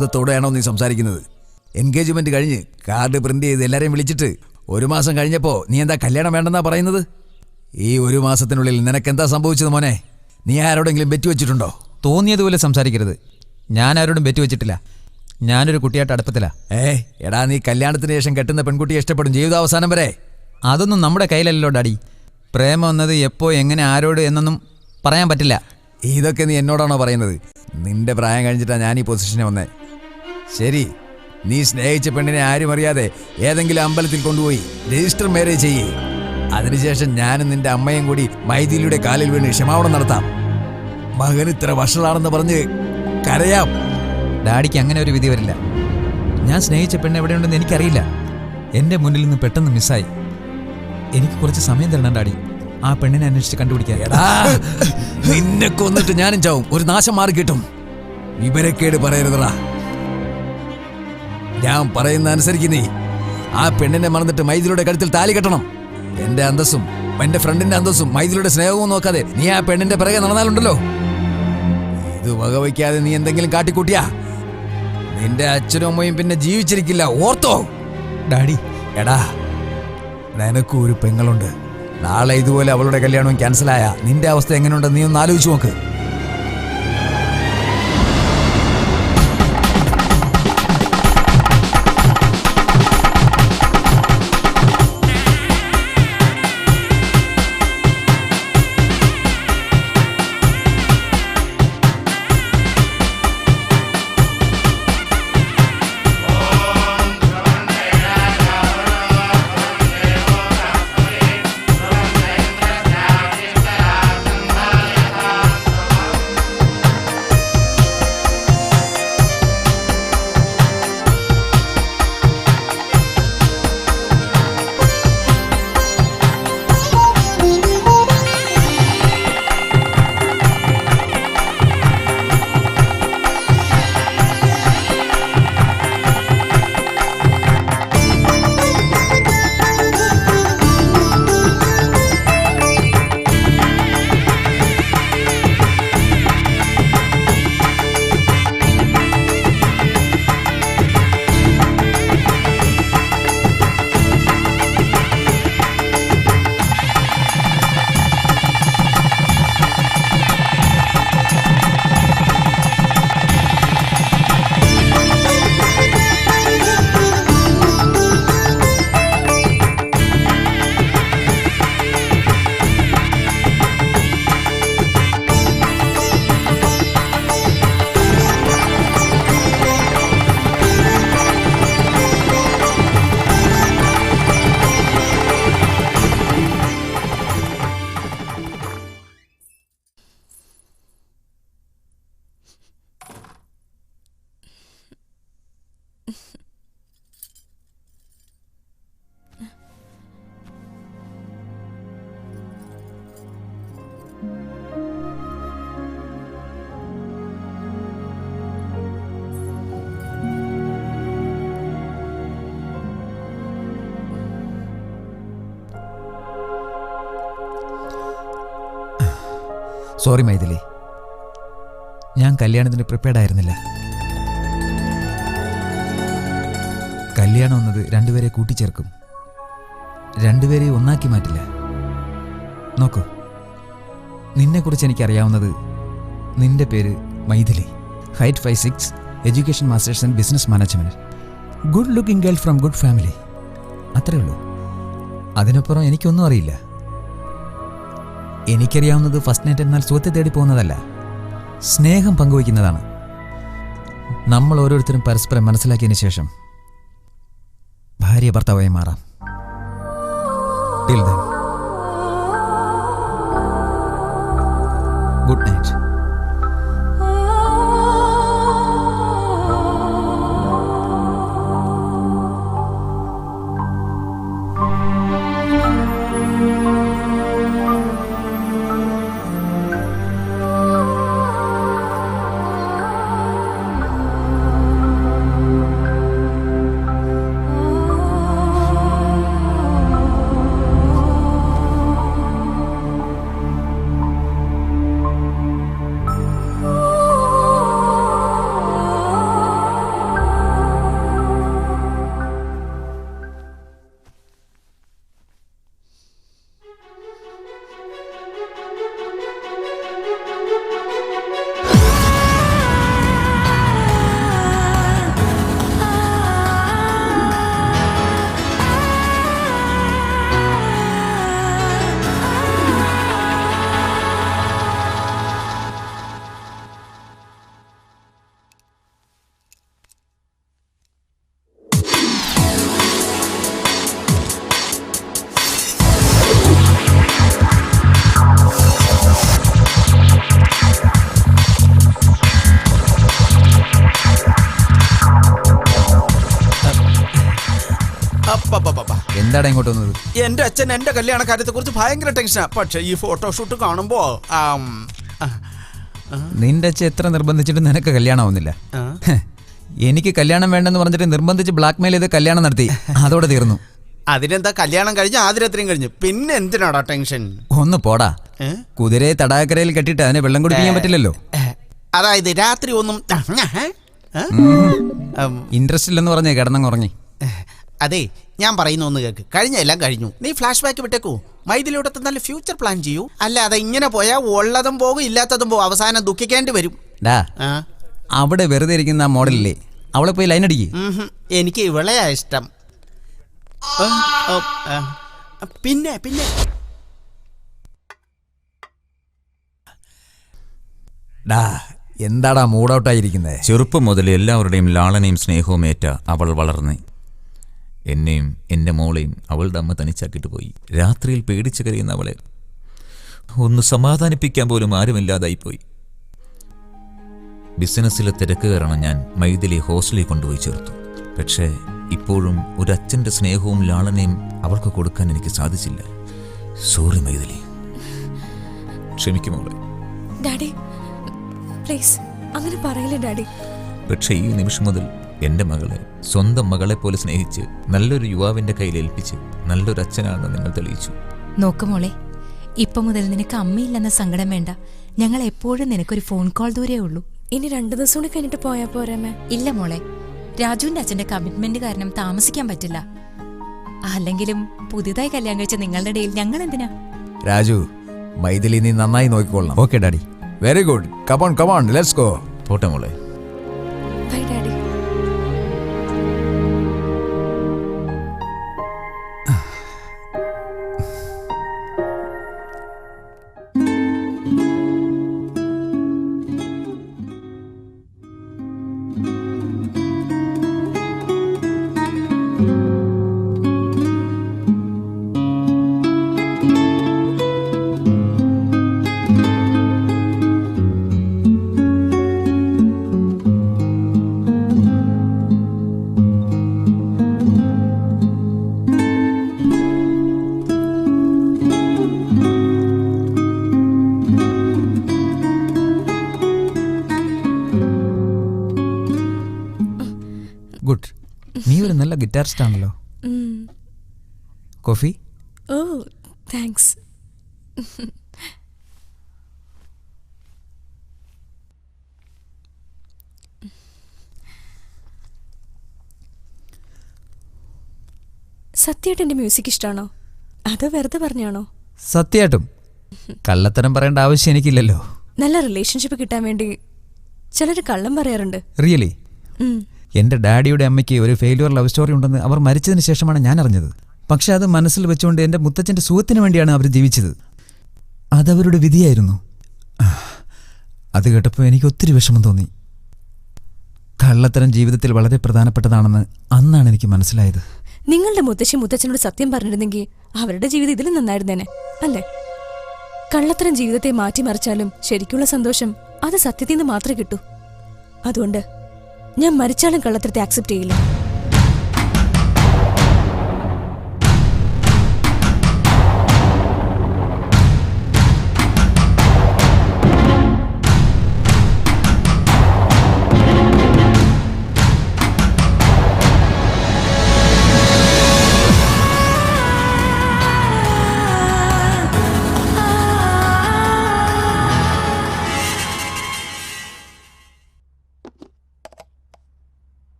ബോധത്തോടെയാണോ നീ സംസാരിക്കുന്നത്? എൻഗേജ്മെന്റ് കഴിഞ്ഞ് കാർഡ് പ്രിന്റ് ചെയ്ത് എല്ലാരെയും വിളിച്ചിട്ട് 1 മാസം കഴിഞ്ഞപ്പോൾ നീ എന്താ കല്യാണം വേണ്ടെന്നാ പറയുന്നത്? ഈ 1 മാസത്തിനുള്ളിൽ നിനക്കെന്താ സംഭവിച്ചത് മോനെ? നീ ആരോടെങ്കിലും ബെറ്റ് വെച്ചിട്ടുണ്ടോ? തോന്നിയതുപോലെ സംസാരിക്കരുത്. ഞാൻ ആരോടും ബെറ്റ് വെച്ചിട്ടില്ല. ഞാനൊരു കുട്ടിയായിട്ട് അടുപ്പത്തിലാ. എടാ, നീ കല്യാണത്തിന് ശേഷം കെട്ടുന്ന പെൺകുട്ടിയെ ഇഷ്ടപ്പെടും ജീവിതാവസാനം വരെ. അതൊന്നും നമ്മുടെ കയ്യിലല്ലോ ഡാഡി. പ്രേമം എന്നത് എപ്പോ എങ്ങനെ ആരോട് എന്നൊന്നും പറയാൻ പറ്റില്ല. ഇതൊക്കെ നീ എന്നോടാണോ പറയുന്നത്? നിന്റെ പ്രായം കഴിഞ്ഞിട്ടാണ് ഞാൻ ഈ പൊസിഷനെ വന്നേ. ശരി, നീ സ്നേഹിച്ച പെണ്ണിനെ ആരും അറിയാതെ ഏതെങ്കിലും അമ്പലത്തിൽ കൊണ്ടുപോയി രജിസ്റ്റർ മാരേജ് ചെയ്യേ. അതിനുശേഷം ഞാനും നിന്റെ അമ്മയും കൂടി മൈഥിലിയുടെ കാലിൽ വീണ് ക്ഷമാപണം നടത്താം. മകൻ ഇത്ര വഷളാണെന്ന് പറഞ്ഞ് കരയാം. ഡാഡിക്ക് അങ്ങനെ ഒരു വിധി വരില്ല. ഞാൻ സ്നേഹിച്ച പെണ്ണ് എവിടെയുണ്ടെന്ന് എനിക്കറിയില്ല. എൻ്റെ മുന്നിൽ നിന്ന് പെട്ടെന്ന് മിസ്സായി. എനിക്ക് കുറച്ച് സമയം തരണം ഡാഡി, ആ പെണ്ണിനെ അന്വേഷിച്ച് കണ്ടുപിടിക്കാൻ. നിന്നെ കൊന്നിട്ട് ഞാനും ചാവും. ഒരു നാശം മാറി കിട്ടും. വിവരക്കേട് പറയരുതടാ. ഞാൻ പറയുന്ന അനുസരിക്ക് നീ. ആ പെണ്ണിനെ മറന്നിട്ട് മൈഥിലിയുടെ കഴുത്തിൽ താലി കെട്ടണം. എന്റെ അന്തസ്സും എന്റെ ഫ്രണ്ടിന്റെ അന്തസ്സും മൈഥിലിയുടെ സ്നേഹവും നോക്കാതെ നീ ആ പെണ്ണിന്റെ പിറകെ നടന്നാലുണ്ടല്ലോ, ഇത് വകവയ്ക്കാതെ നീ എന്തെങ്കിലും കാട്ടിക്കൂട്ടിയാ നിന്റെ അച്ഛനും അമ്മയും പിന്നെ ജീവിച്ചിരിക്കില്ല. Ortho daddy. എടാ, നിനക്കും ഒരു പെങ്ങളുണ്ട്. നാളെ ഇതുപോലെ അവളുടെ കല്യാണവും ക്യാൻസലായ നിന്റെ അവസ്ഥ എങ്ങനെയുണ്ടെന്ന് നീ ഒന്ന് ആലോചിച്ച് നോക്ക്. സോറി മൈഥിലി, ഞാൻ കല്യാണത്തിന് പ്രിപ്പയർഡ് ആയിരുന്നില്ല. കല്യാണം എന്നത് രണ്ടുപേരെ കൂട്ടിച്ചേർക്കും, രണ്ടുപേരെയും ഒന്നാക്കി മാറ്റില്ല. നോക്കൂ, നിന്നെക്കുറിച്ച് എനിക്കറിയാവുന്നത് നിന്റെ പേര് Maithili, height 5'6", education masters and business management, good looking girl from good family. അത്രേ ഉള്ളൂ. അതിനപ്പുറം എനിക്കൊന്നും അറിയില്ല. എനിക്കറിയാവുന്നത് ഫസ്റ്റ് നൈറ്റ് എന്നാൽ സുഖത്തെ തേടി പോകുന്നതല്ല, സ്നേഹം പങ്കുവയ്ക്കുന്നതാണ്. നമ്മൾ ഓരോരുത്തരും പരസ്പരം മനസ്സിലാക്കിയതിന് ശേഷം ഭാര്യ ഭർത്താവായി മാറാം. Till then, good night. എന്താടാ ഇങ്ങോട്ട് വന്നത്? എന്റെ അച്ഛൻ എന്റെ കല്യാണ കാര്യത്തെ കുറിച്ച് ഭയങ്കര ടെൻഷനാ. പക്ഷെ ഈ ഫോട്ടോഷൂട്ട് കാണുമ്പോ നിന്റെ അച്ഛൻ എത്ര നിർബന്ധിച്ചിട്ട് നിനക്ക് കല്യാണം ആവുന്നില്ല. എനിക്ക് കല്യാണം വേണ്ടെന്ന് പറഞ്ഞിട്ട് നിർബന്ധിച്ച് ബ്ലാക്ക് മെയിൽ ചെയ്ത് കല്യാണം നടത്തി. അതോടെ തീർന്നു. അതിനെന്താ, കല്യാണം കഴിഞ്ഞ് ആദ്യരാത്രിയും കഴിഞ്ഞു, പിന്നെ എന്തിനാടാ ടെൻഷൻ? ഒന്ന് പോടാ. കുതിരയെ തടാകരയിൽ കെട്ടിട്ട് അതിനെ വെള്ളം കുടിപ്പിക്കാൻ പറ്റില്ലല്ലോ. അതായത് രാത്രി ഒന്നും ഇൻട്രസ്റ്റ് ഇല്ലെന്ന് പറഞ്ഞേ കിടന്നങ്ങുറങ്ങി. അതെ, ഞാൻ പറയുന്ന ഒന്ന് കേക്ക്. കഴിഞ്ഞ എല്ലാം കഴിഞ്ഞു. നീ ഫ്ലാഷ് ബാക്ക് വിട്ടേക്കൂ. മൈഥിലിയോടെ നല്ല ഫ്യൂച്ചർ പ്ലാൻ ചെയ്യൂ. അല്ല അത് ഇങ്ങനെ പോയാൽ ഉള്ളതും പോകും ഇല്ലാത്തതും പോകും, അവസാനം ദുഃഖിക്കേണ്ടി വരും. അവിടെ വെറുതെ ഇരിക്കുന്ന ആ മോഡലില്ലേ, അവളെ പോയി ലൈൻ അടിക്ക്. എനിക്ക് ഇവളെയാ ഇഷ്ടം. പിന്നെ പിന്നെ എന്താടാ മൂഡൌട്ടായിരിക്കുന്നത്? ചെറുപ്പം മുതൽ എല്ലാവരുടെയും ലാളനയും സ്നേഹവും ഏറ്റ അവൾ വളർന്ന് എന്നെയും എൻ്റെ മോളെയും അവളുടെ അമ്മ തനിച്ചാക്കിയിട്ട് പോയി. രാത്രിയിൽ പേടിച്ച് കരയുന്ന അവളെ ഒന്ന് സമാധാനിപ്പിക്കാൻ പോലും ആരുമില്ലാതായിപ്പോയി. ബിസിനസ്സിലെ തിരക്ക് കാരണം ഞാൻ മൈഥിലി ഹോസ്റ്റലിൽ കൊണ്ടുപോയി ചേർത്തു. പക്ഷേ ഇപ്പോഴും ഒരു അച്ഛൻ്റെ സ്നേഹവും ലാളനയും അവൾക്ക് കൊടുക്കാൻ എനിക്ക് സാധിച്ചില്ല. സോറി മൈഥിലി, ക്ഷമിക്കുമോളെ. ഡാഡി പ്ലീസ് അങ്ങനെ പറയില്ല ഡാഡി. പക്ഷേ ഈ നിമിഷം മുതൽ എൻ്റെ മകളെ സ്വന്തം മകളെ പോലെ സ്നേഹിച്ച് നല്ലൊരു യുവാവിൻ്റെ കയ്യിൽ ഏൽപ്പിച്ച് നല്ലൊരു അച്ഛനാണെന്ന് നിങ്ങൾ തെളിയിച്ചു. നോക്കുമോളെ, ഇപ്പൊ മുതൽ നിനക്ക് അമ്മയില്ലെന്ന സങ്കടം വേണ്ട. ഞങ്ങൾ എപ്പോഴും നിനക്കൊരു ഫോൺ കോൾ ദൂരേ ഉള്ളൂ. ഇനി 2 ദിവസം കൂടി കഴിഞ്ഞിട്ട് പോയാ പോരാമേ? ഇല്ല മോളെ, രാജുവിന്റെ അച്ഛന്റെ കമ്മിറ്റ്മെന്റ് കാരണം താമസിക്കാൻ പറ്റില്ല. അല്ലെങ്കിലും പുതിയതായി കല്യാണം കഴിച്ച നിങ്ങളുടെ ഇടയിൽ ഞങ്ങൾ എന്തിനാ? രാജു, മൈഥിലി നീ നന്നായി നോക്കിക്കൊള്ളണം. Okay daddy. Very good. Come on let's go. പോട്ടെ മോളെ. Bye daddy. ഗുഡ്. നീ ഒരു നല്ല ഗിറ്റാറിസ്റ്റ് ആണല്ലോ. കോഫി? Oh thanks. സത്യമായിട്ട് എൻ്റെ മ്യൂസിക് ഇഷ്ടമാണോ അതോ വെറുതെ പറഞ്ഞാണോ? സത്യമായിട്ടും. കള്ളത്തരം പറയേണ്ട ആവശ്യം എനിക്കില്ലല്ലോ. നല്ല റിലേഷൻഷിപ്പ് കിട്ടാൻ വേണ്ടി ചിലർ കള്ളം പറയാറുണ്ട്. റിയലി? എൻ്റെ ഡാഡിയുടെ അമ്മയ്ക്ക് ഒരു ഫെയിലുവർ ലവ് സ്റ്റോറി ഉണ്ടെന്ന് അവർ മരിച്ചതിന് ശേഷമാണ് ഞാൻ അറിഞ്ഞത്. പക്ഷെ അത് മനസ്സിൽ വെച്ചുകൊണ്ട് എൻ്റെ മുത്തച്ഛൻ്റെ സുഖത്തിന് വേണ്ടിയാണ് അവർ ജീവിച്ചത്. അതവരുടെ വിധിയായിരുന്നു. അത് കേട്ടപ്പോൾ എനിക്ക് ഒത്തിരി വിഷമം തോന്നി. കള്ളത്തരം ജീവിതത്തിൽ വളരെ പ്രധാനപ്പെട്ടതാണെന്ന് അന്നാണ് എനിക്ക് മനസ്സിലായത്. നിങ്ങളുടെ മുത്തച്ഛനോട് സത്യം പറഞ്ഞിരുന്നെങ്കിൽ അവരുടെ ജീവിതം ഇതിലും നന്നായിരുന്നേനെ അല്ലേ? കള്ളത്തരം ജീവിതത്തെ മാറ്റിമറിച്ചാലും ശരിക്കുള്ള സന്തോഷം അത് സത്യത്തിൽ നിന്ന് മാത്രമേ കിട്ടൂ. അതുകൊണ്ട് ഞാൻ മരിച്ചാലും കള്ളത്തരത്തെ ആക്സെപ്റ്റ് ചെയ്യില്ല.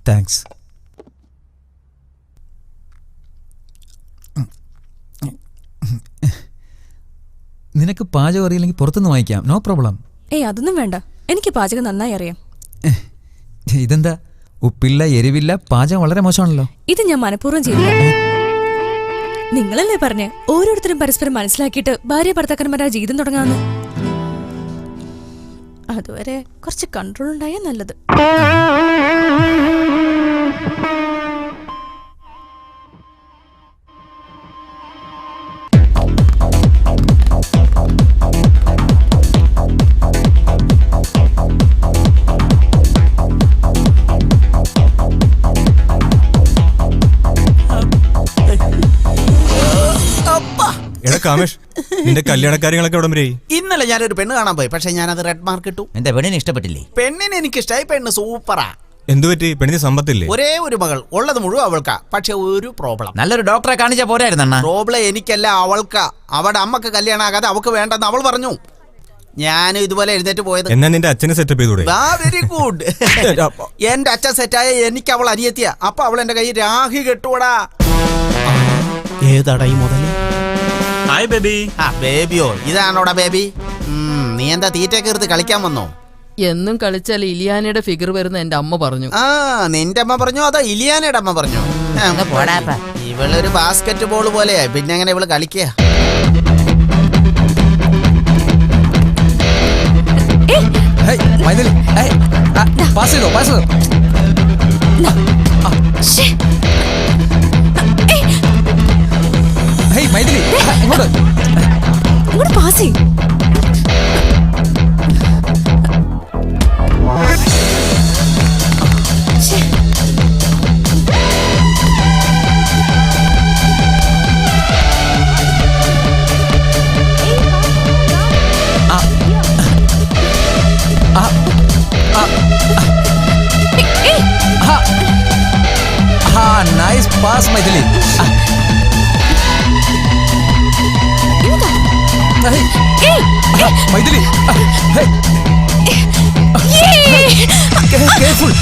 താങ്ക്സ്. നിനക്ക് പാചകം അറിയില്ലെങ്കിൽ പുറത്തുനിന്ന് വാങ്ങിക്കാം, നോ പ്രോബ്ലം. അതൊന്നും വേണ്ട, എനിക്ക് പാചകം നന്നായി അറിയാം. ഇതെന്താ, ഉപ്പില്ല, എരിവില്ല, പാചകം വളരെ മോശമാണല്ലോ. ഇത് ഞാൻ മനഃപൂർവ്വം ചെയ്തില്ല. നിങ്ങളല്ലേ പറഞ്ഞ് ഓരോരുത്തരും പരസ്പരം മനസ്സിലാക്കിയിട്ട് ഭാര്യ ഭർത്താക്കന്മാരാ ജീവിതം തുടങ്ങാന്ന്. അതുവരെ കുറച്ച് കൺട്രോൾ ഉണ്ടായാൽ നല്ലത്. കാമേഷ്, നിന്റെ കല്യാണ കാര്യങ്ങളൊക്കെ എവിടം വരെയായി? ഇന്നലെ ഞാനൊരു പെണ്ണ് കാണാൻ പോയി, പക്ഷെ ഞാനത് റെഡ് മാർക്ക് ഇട്ടു. എന്റെ പെണ്ണിനെ ഇഷ്ടപ്പെട്ടില്ലേ? പെണ്ണിനെ എനിക്ക് ഇഷ്ടമായി. പെണ്ണ് സൂപ്പറാ. എന്തുപറ്റി? പെണ്ണിന് സമ്പത്തില്ലേ? ഒരേ ഒരു മകൾ, ഉള്ളത് മുഴുവൻ അവൾക്കാ. പക്ഷെ ഒരു പ്രോബ്ലം. നല്ലൊരു ഡോക്ടറെ കാണിച്ചാ പോരായിരുന്നണ്ണ? പ്രോബ്ലം എനിക്കല്ല, അവൾക്കാ. അവളുടെ അമ്മക്ക് കല്യാണം ആകാതെ അവൾക്ക് വേണ്ടെന്ന് അവൾ പറഞ്ഞു. ഞാനും ഇതുപോലെ എഴുന്നേറ്റ് പോയത്. എന്നാ നിന്റെ അച്ഛനെ സെറ്റപ്പ് ചെയ്തൂടെ? Very good. എന്റെ അച്ഛൻ സെറ്റായ എനിക്ക് അവൾ അനിയത്തിയ. അപ്പൊ അവൾ എന്റെ കൈ രാഹി കെട്ടുവടാ. ഏതാടാ ഈ മുതല്? Hi baby. ആ ബേബിയോ? ഇതാണോടാ ബേബി? നീ എന്താ തീറ്റയൊക്കെ എടുത്ത് കളിക്കാൻ വന്നോ? എന്നും കളിച്ചാൽ ഇലിയാനയുടെ ഫിഗർ വരുന്ന എന്റെ അമ്മ പറഞ്ഞു. ആ നിന്റെ അമ്മ പറഞ്ഞോ അതോ ഇലിയാനയുടെ അമ്മ പറഞ്ഞോ? ഇവളൊരു ബാസ്കറ്റ് ബോൾ പോലെയാ, പിന്നെ എങ്ങനെ ഇവള് കളിക്കുക? ഹേയ്, മൈഥിലി, ഹേയ്, പാസ് ചെയ്തോ, പാസ് ചെയ്തോ. ഹേയ് മൈഥിലി, ഇങ്ങോട്ട് പാസ് ചെയ്യും. Nice pass Maithili. Maithili, careful.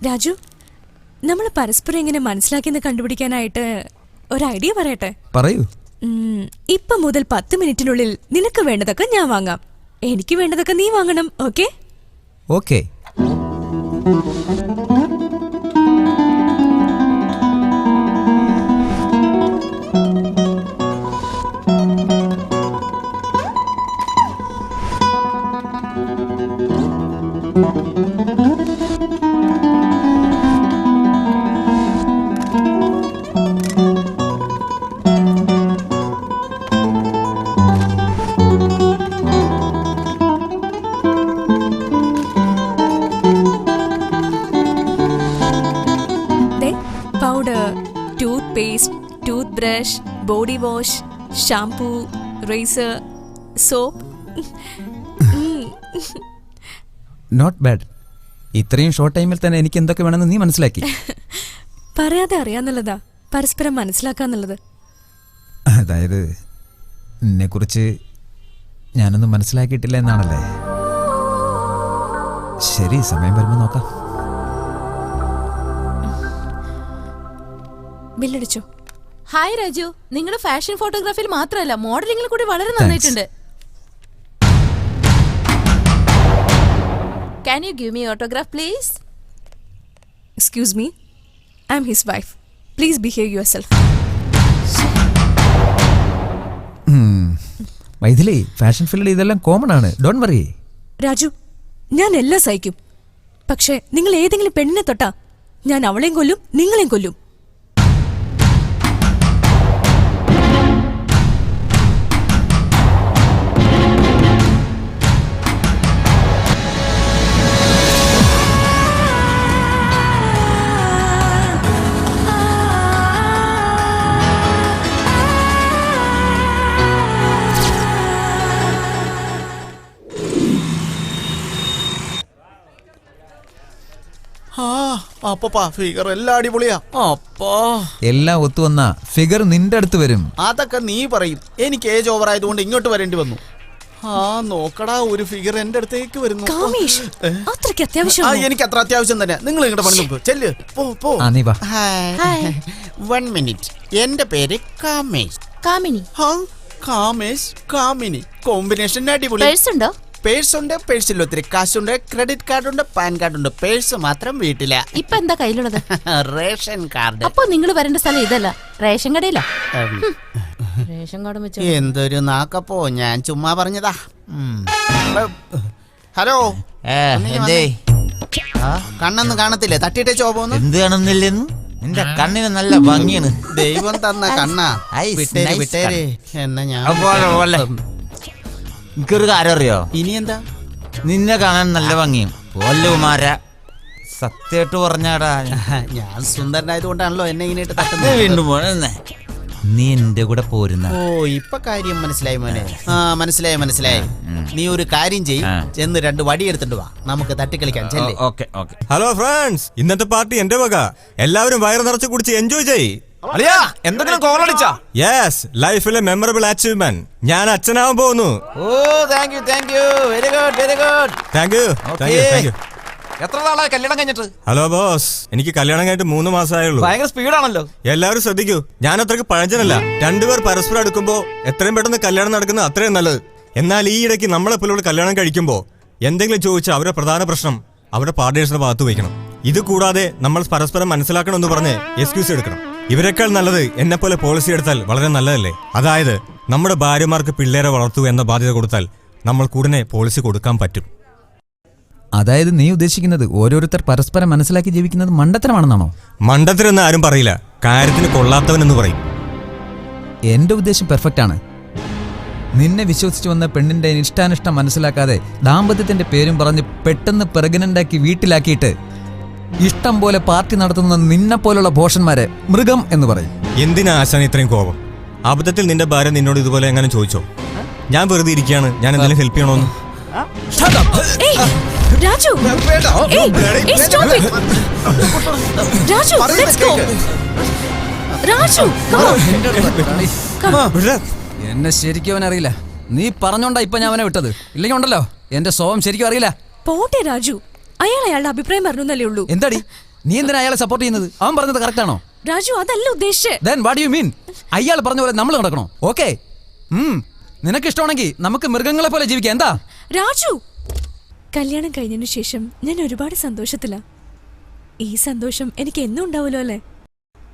Raju, നമ്മൾ പരസ്പരം എങ്ങനെ മനസ്സിലാക്കിയെന്ന് കണ്ടുപിടിക്കാനായിട്ട് ഒരു ഐഡിയ പറയട്ടെ? പറയൂ. ഇപ്പൊ മുതൽ 10 മിനിറ്റിനുള്ളിൽ നിനക്ക് വേണ്ടതൊക്കെ ഞാൻ വാങ്ങാം, എനിക്ക് വേണ്ടതൊക്കെ നീ വാങ്ങണം. Okay? Okay. Powder, toothpaste, toothbrush, body wash, shampoo, razor, soap. Not bad. ഇത്രയും ഷോർട്ട് ടൈമിൽ തന്നെ എനിക്ക് എന്തൊക്കെ വേണമെന്ന് നീ മനസ്സിലാക്കി. പറയാതെ അറിയാന്നുള്ളതാ പരസ്പരം മനസ്സിലാക്കാന്നുള്ളത്. അതായത് എന്നെക്കുറിച്ച് ഞാനൊന്നും മനസ്സിലാക്കിയിട്ടില്ല എന്നാണല്ലേ? ശരി, സമയം വരുമ്പോൾ നോക്കാം. ബില്ലടിച്ചോ? ഹായ് രാജു, നിങ്ങളുടെ ഫാഷൻ ഫോട്ടോഗ്രാഫിയിൽ മാത്രമല്ല മോഡലിംഗിൽ കൂടി വളരെ നന്നായിട്ടുണ്ട്. Can you give me autograph please? Excuse me, I'm his wife. Please behave yourself. Maithili, fashion ഫീൽഡിൽ ഇതെല്ലാം കോമൺ ആണ്. Don't worry. രാജു, ഞാൻ എല്ലാം സഹിക്കും. പക്ഷേ നിങ്ങൾ ഏതെങ്കിലും പെണ്ണിനെ തൊട്ടാ ഞാൻ അവളെയും കൊല്ലും, നിങ്ങളെയും കൊല്ലും. അപ്പപ്പാ ഫിഗർ എല്ലാം അടിപൊളിയാ. അപ്പാ എല്ലാം ഒത്തുവന്ന ഫിഗർ നിന്റെ അടുത്ത് വരും. അതൊക്കെ നീ പറയും. എനിക്ക് ഏജ് ഓവർ ആയതുകൊണ്ട് ഇങ്ങോട്ട് വരേണ്ടി വന്നു. നോക്കടാ, ഒരു ഫിഗർ എന്റെ അടുത്തേക്ക് വരുന്നു. എനിക്ക് അത്ര അത്യാവശ്യം തന്നെ. നിങ്ങൾ ഇങ്ങോട്ട് പണി നോക്കൂ. ചെല്ല്, പോ. 1 മിനിറ്റ്. എന്റെ പേര് കാമേഷ്. കാമിനി. കാമേഷ്, കാമിനി, കോമ്പിനേഷൻ അടിപൊളി. പേഴ്സുണ്ടോ? പേഴ്സുണ്ട്, പേഴ്സിൽ ഒത്തിരി കാശുണ്ട്, ക്രെഡിറ്റ് കാർഡുണ്ട്, പാൻ കാർഡുണ്ട്. പേഴ്സ് മാത്രം വീട്ടില. ഇപ്പൊ എന്താ കയ്യിലുള്ളത്? Ration card. അപ്പൊ നിങ്ങൾ വരേണ്ട സ്ഥലം ഇതല്ല, റേഷൻ കടയിലാ. റേഷൻ കാർഡ് വെച്ച് എന്തൊരു നാക്കപ്പോ, ഞാൻ ചുമ്മാ പറഞ്ഞതാ. ഹലോ, കണ്ണൊന്നും കാണത്തില്ലേ? തട്ടിട്ടേ ചോപോന്ന്. എന്ത് കാണുന്നില്ലെന്ന്? നിന്റെ കണ്ണിന് നല്ല ഭംഗിയാണ്. ദൈവം തന്ന കണ്ണാ. വിട്ടേര് എന്നാ ഞാൻ എനിക്കൊരു കാര്യം അറിയോ? ഇനി എന്താ? നിന്നെ കാണാൻ നല്ല ഭംഗിയും പോലുമാര. സത്യമായിട്ട് പറഞ്ഞാടാ, ഞാൻ സുന്ദരനായതുകൊണ്ടാണല്ലോ എന്നെ ഇങ്ങനെയിട്ട് നീ തട്ടുന്നത്. വീണ്ടും പോണെന്നേ. നീ എന്റെ കൂടെ പോരുന്ന. ഓ, ഇപ്പൊ കാര്യം മനസ്സിലായി മോനെ. ആ, മനസ്സിലായി. നീ ഒരു കാര്യം ചെയ്യും, ചെന്ന് 2 വടി എടുത്തിട്ട് വാ, നമുക്ക് തട്ടിക്കളിക്കാൻ ചെല്ലേ. Okay okay. ഹലോ ഫ്രണ്ട്സ്, ഇന്നത്തെ പാർട്ടി എന്റെ വക. എല്ലാവരും വയറ് നിറച്ച് കുടിച്ച് എൻജോയ് ചെയ്യ്. എന്തെങ്കിലും കോളടിച്ചാ? യെസ്, ലൈഫിലെ മെമ്മറബിൾ അച്ചീവ്മെന്റ്. ഞാൻ അച്ഛനാവാൻ പോകുന്നു. Oh, thank you very good. Thank you. എത്ര നാളായി കല്യാണം കഴിഞ്ഞിട്ട്? ഹലോ ബോസ്, എനിക്ക് കല്യാണം കഴിഞ്ഞിട്ട് 3 മാസമായുള്ളൂ. ഭയങ്കര സ്പീഡാണല്ലോ. എല്ലാവരും ശ്രദ്ധിക്കൂ, ഞാൻ അത്രയ്ക്ക് പഴഞ്ചനല്ല. 2 പേർ പരസ്പരം അടുക്കുമ്പോ എത്രയും പെട്ടെന്ന് കല്യാണം നടക്കുന്നത് അത്രയും നല്ലത്. എന്നാൽ ഈ ഇടയ്ക്ക് നമ്മളെപ്പോലുള്ള കല്യാണം കഴിക്കുമ്പോ എന്തെങ്കിലും ചോദിച്ചാൽ അവരുടെ പ്രധാന പ്രശ്നം അവരുടെ പാർട്ട്നേഴ്സിന്റെ ഭാഗത്ത് വയ്ക്കണം. ഇത് കൂടാതെ നമ്മൾ പരസ്പരം മനസ്സിലാക്കണമെന്ന് പറഞ്ഞ് എക്സ്ക്യൂസ് എടുക്കണം. ഇവരെക്കാൾ നല്ലത് എന്നെ പോലെ പോളിസി എടുത്താൽ വളരെ നല്ലതല്ലേ? അതായത് നമ്മുടെ ഭാര്യമാർക്ക് പിള്ളേരെ വളർത്തൂ എന്ന ബാധ്യത കൊടുത്താൽ നമ്മൾ കൂടനെ പോളിസി കൊടുക്കാൻ പറ്റും. അതായത് നീ ഉദ്ദേശിക്കുന്നത് ഓരോരുത്തർ പരസ്പരം മനസ്സിലാക്കി ജീവിക്കുന്നത് മണ്ടത്തരമാണെന്നാണോ? മണ്ടത്തരെന്ന് ആരും പറയില്ല, കാര്യത്തിന് കൊള്ളാത്തവൻ എന്ന് പറയും. എന്റെ ഉദ്ദേശം പെർഫെക്റ്റ് ആണ്. നിന്നെ വിശ്വസിച്ചു വന്ന പെണ്ണിന്റെ ഇഷ്ടാനിഷ്ടം മനസ്സിലാക്കാതെ ദാമ്പത്യത്തിന്റെ പേരും പറഞ്ഞ് പെട്ടെന്ന് പ്രഗ്നന്റാക്കി വീട്ടിലാക്കിയിട്ട് ഇഷ്ടം പോലെ പാർട്ടി നടത്തുന്ന നിന്നെ പോലുള്ള ഭോഷന്മാരെ മൃഗം എന്ന് പറയും. എന്തിനാ ആശാൻ ഇത്രയും കോപം? അബദ്ധത്തിൽ നിന്റെ ഭാര്യ നിന്നോട് ഇതുപോലെ എങ്ങനെ ചോദിച്ചോ? ഞാൻ വെറുതെ ഇരിക്കുകയാണ്, ഞാൻ എന്തെങ്കിലും ഹെൽപ്പ് ചെയ്യണോന്ന്? Raju, stop it. Raju, let's go. Raju, come on. എന്നെ ശരിക്കും അവനറിയില്ല. നീ പറഞ്ഞോണ്ടാ ഇപ്പൊ ഞാൻ അവനെ വിട്ടത്. ഇല്ലെങ്കിൽ ഉണ്ടല്ലോ എന്റെ സ്വഭാവം ശരിക്കും അറിയില്ല. പോട്ടെ രാജു, അയാളുടെ അഭിപ്രായം പറഞ്ഞല്ലേ ഉള്ളൂ. എന്താടി നീ എന്തിനാ അയാളെ സപ്പോർട്ട് ചെയ്യുന്നത്? അവൻ പറഞ്ഞത് കറക്റ്റ് ആണോ? രാജു, അതല്ല ഉദ്ദേശിച്ചേ. Then what do you mean? അയാൾ പറഞ്ഞ പോലെ നമ്മൾ നടക്കണോ? ഓക്കെ, നിനക്ക് ഇഷ്ടമാണെങ്കിൽ നമുക്ക് മൃഗങ്ങളെ പോലെ ജീവിക്കാം. എന്താ രാജു, കല്യാണം കഴിഞ്ഞതിനു ശേഷം ഞാൻ ഒരുപാട് സന്തോഷത്തിലാ. ഈ സന്തോഷം എനിക്ക് എന്നും ഉണ്ടാവുമല്ലോ അല്ലേ?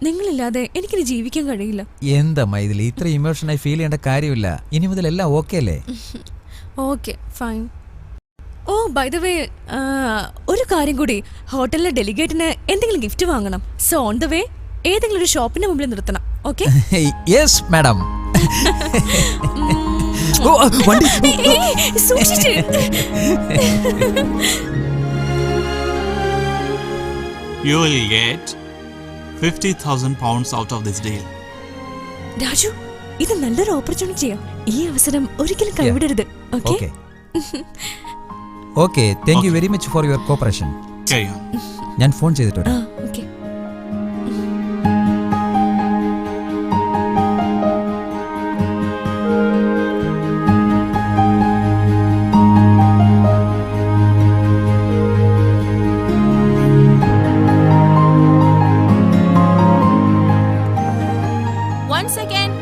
നിങ്ങളില്ലാതെ എനിക്കിനി ജീവിക്കാൻ കഴിയില്ല. എന്താ മൈഥിലി, ഇത്ര ഇമോഷനായി ഫീൽ ചെയ്യേണ്ട കാര്യമില്ല. ഇനി മുതൽ എല്ലാം ഓക്കെ അല്ലേ? Okay, fine. Oh, by the way, ഒരു കാര്യം കൂടി, ഹോട്ടലിലെ ഡെലിഗേറ്റിന് എന്തെങ്കിലും ഗിഫ്റ്റ് വാങ്ങണം. സോ ഓൺ ദ വേ ഏതെങ്കിലും ഒരു ഷോപ്പിന്റെ മുമ്പിൽ നിർത്തണം. ഓക്കെ? Yes madam. സൂക്ഷിച്ച്. You will get 50,000 pounds out of this deal. Raju, ഇത് നല്ലൊരു ഓപ്പർച്യൂണിറ്റിയാ. ഈ അവസരം ഒരിക്കലും കൈവിടരുത്. Okay? Okay, thank you very much for your cooperation. Carry on. ഞാൻ ഫോൺ ചെയ്തിട്ട് വരാം. ഓക്കെ. One second.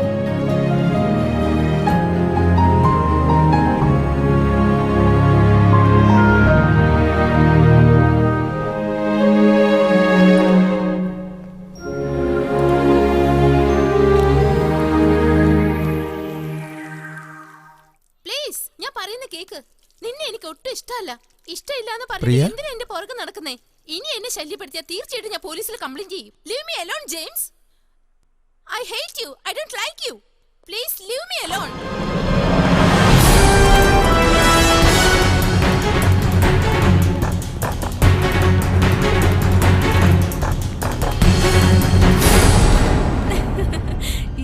പ്ലീസ്, ഞാൻ പറയുന്ന കേക്ക്. നിന്നെ എനിക്ക് ഒട്ടും ഇഷ്ടമല്ല. ഇഷ്ടമില്ലാന്ന് പ്രിയ? പറഞ്ഞിട്ട് എന്തിനാ എന്റെ പുറകെ നടക്കുന്നേ? ഇനി എന്നെ ശല്യപ്പെടുത്തിയാൽ തീർച്ചയായിട്ടും ഞാൻ പോലീസിൽ കംപ്ലൈന്റ് ചെയ്യും. Leave me alone, James. I hate you. I don't like you. Please leave me alone.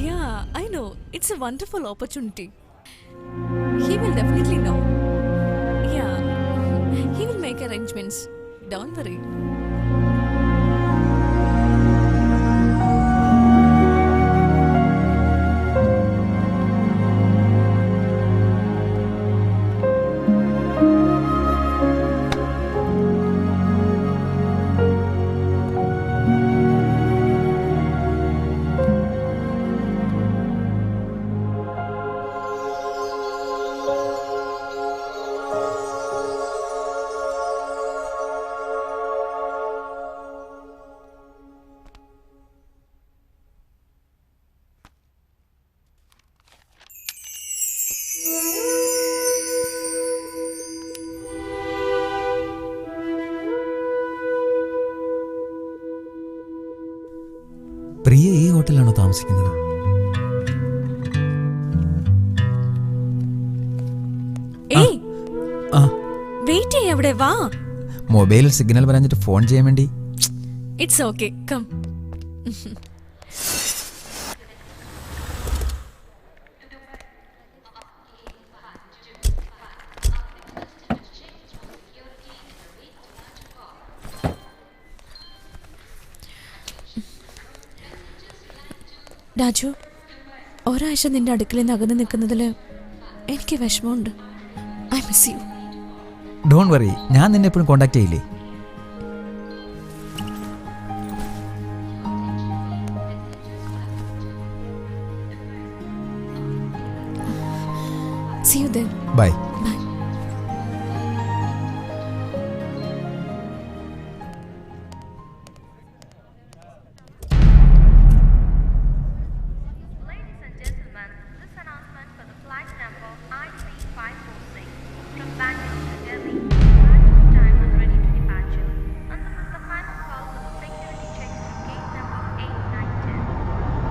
Yeah, I know. It's a wonderful opportunity. He will definitely know. Yeah, he will make arrangements. Don't worry. ഹോട്ടലിലാണോ താമസിക്കുന്നത്? ഏയ് ആ, wait ചെയ്യ, അവിടെ വാ. മൊബൈലിൽ signal പറഞ്ഞിട്ട് phone ചെയ്യാൻ വേണ്ടി. It's okay, come. രാജു, ഒരാഴ്ച നിന്റെ അടുക്കളയിൽ നിന്ന് അകന്ന് നിൽക്കുന്നതിൽ എനിക്ക് വിഷമമുണ്ട്. I miss you. Don't worry, ഞാൻ നിന്നെ എപ്പോഴും കോണ്ടാക്ട് ചെയ്യില്ലേ? See you then. ബൈ. Bye. Ladies and gentlemen, this announcement for the flight number IC546 from Bangalore to Delhi. Arrival time and ready to departure. And this is the final call for the security checks to gate number 8910.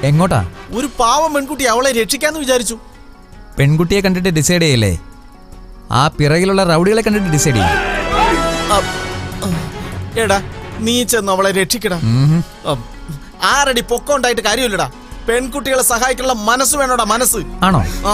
എങ്ങോട്ടാ? ഒരു പാവം പെൺകുട്ടി, അവളെ രക്ഷിക്കാന്ന് വിചാരിച്ചു. പെൺകുട്ടിയെ കണ്ടിട്ട് decide ചെയ്യല്ലേ, ആ പിറകിലുള്ള റൗഡികളെ കണ്ടിട്ട് ഡിസൈഡ് ചെയ്യും. എടാ, നീ ചെന്ന് അവളെ രക്ഷിക്കടാ. 6 അടി പൊക്കം ഉണ്ടായിട്ട് കാര്യമില്ലടാ. പെൺകുട്ടികളെ സഹായിക്കാനുള്ള മനസ്സ് വേണോടാ, മനസ്സ്. ആണോ? ആ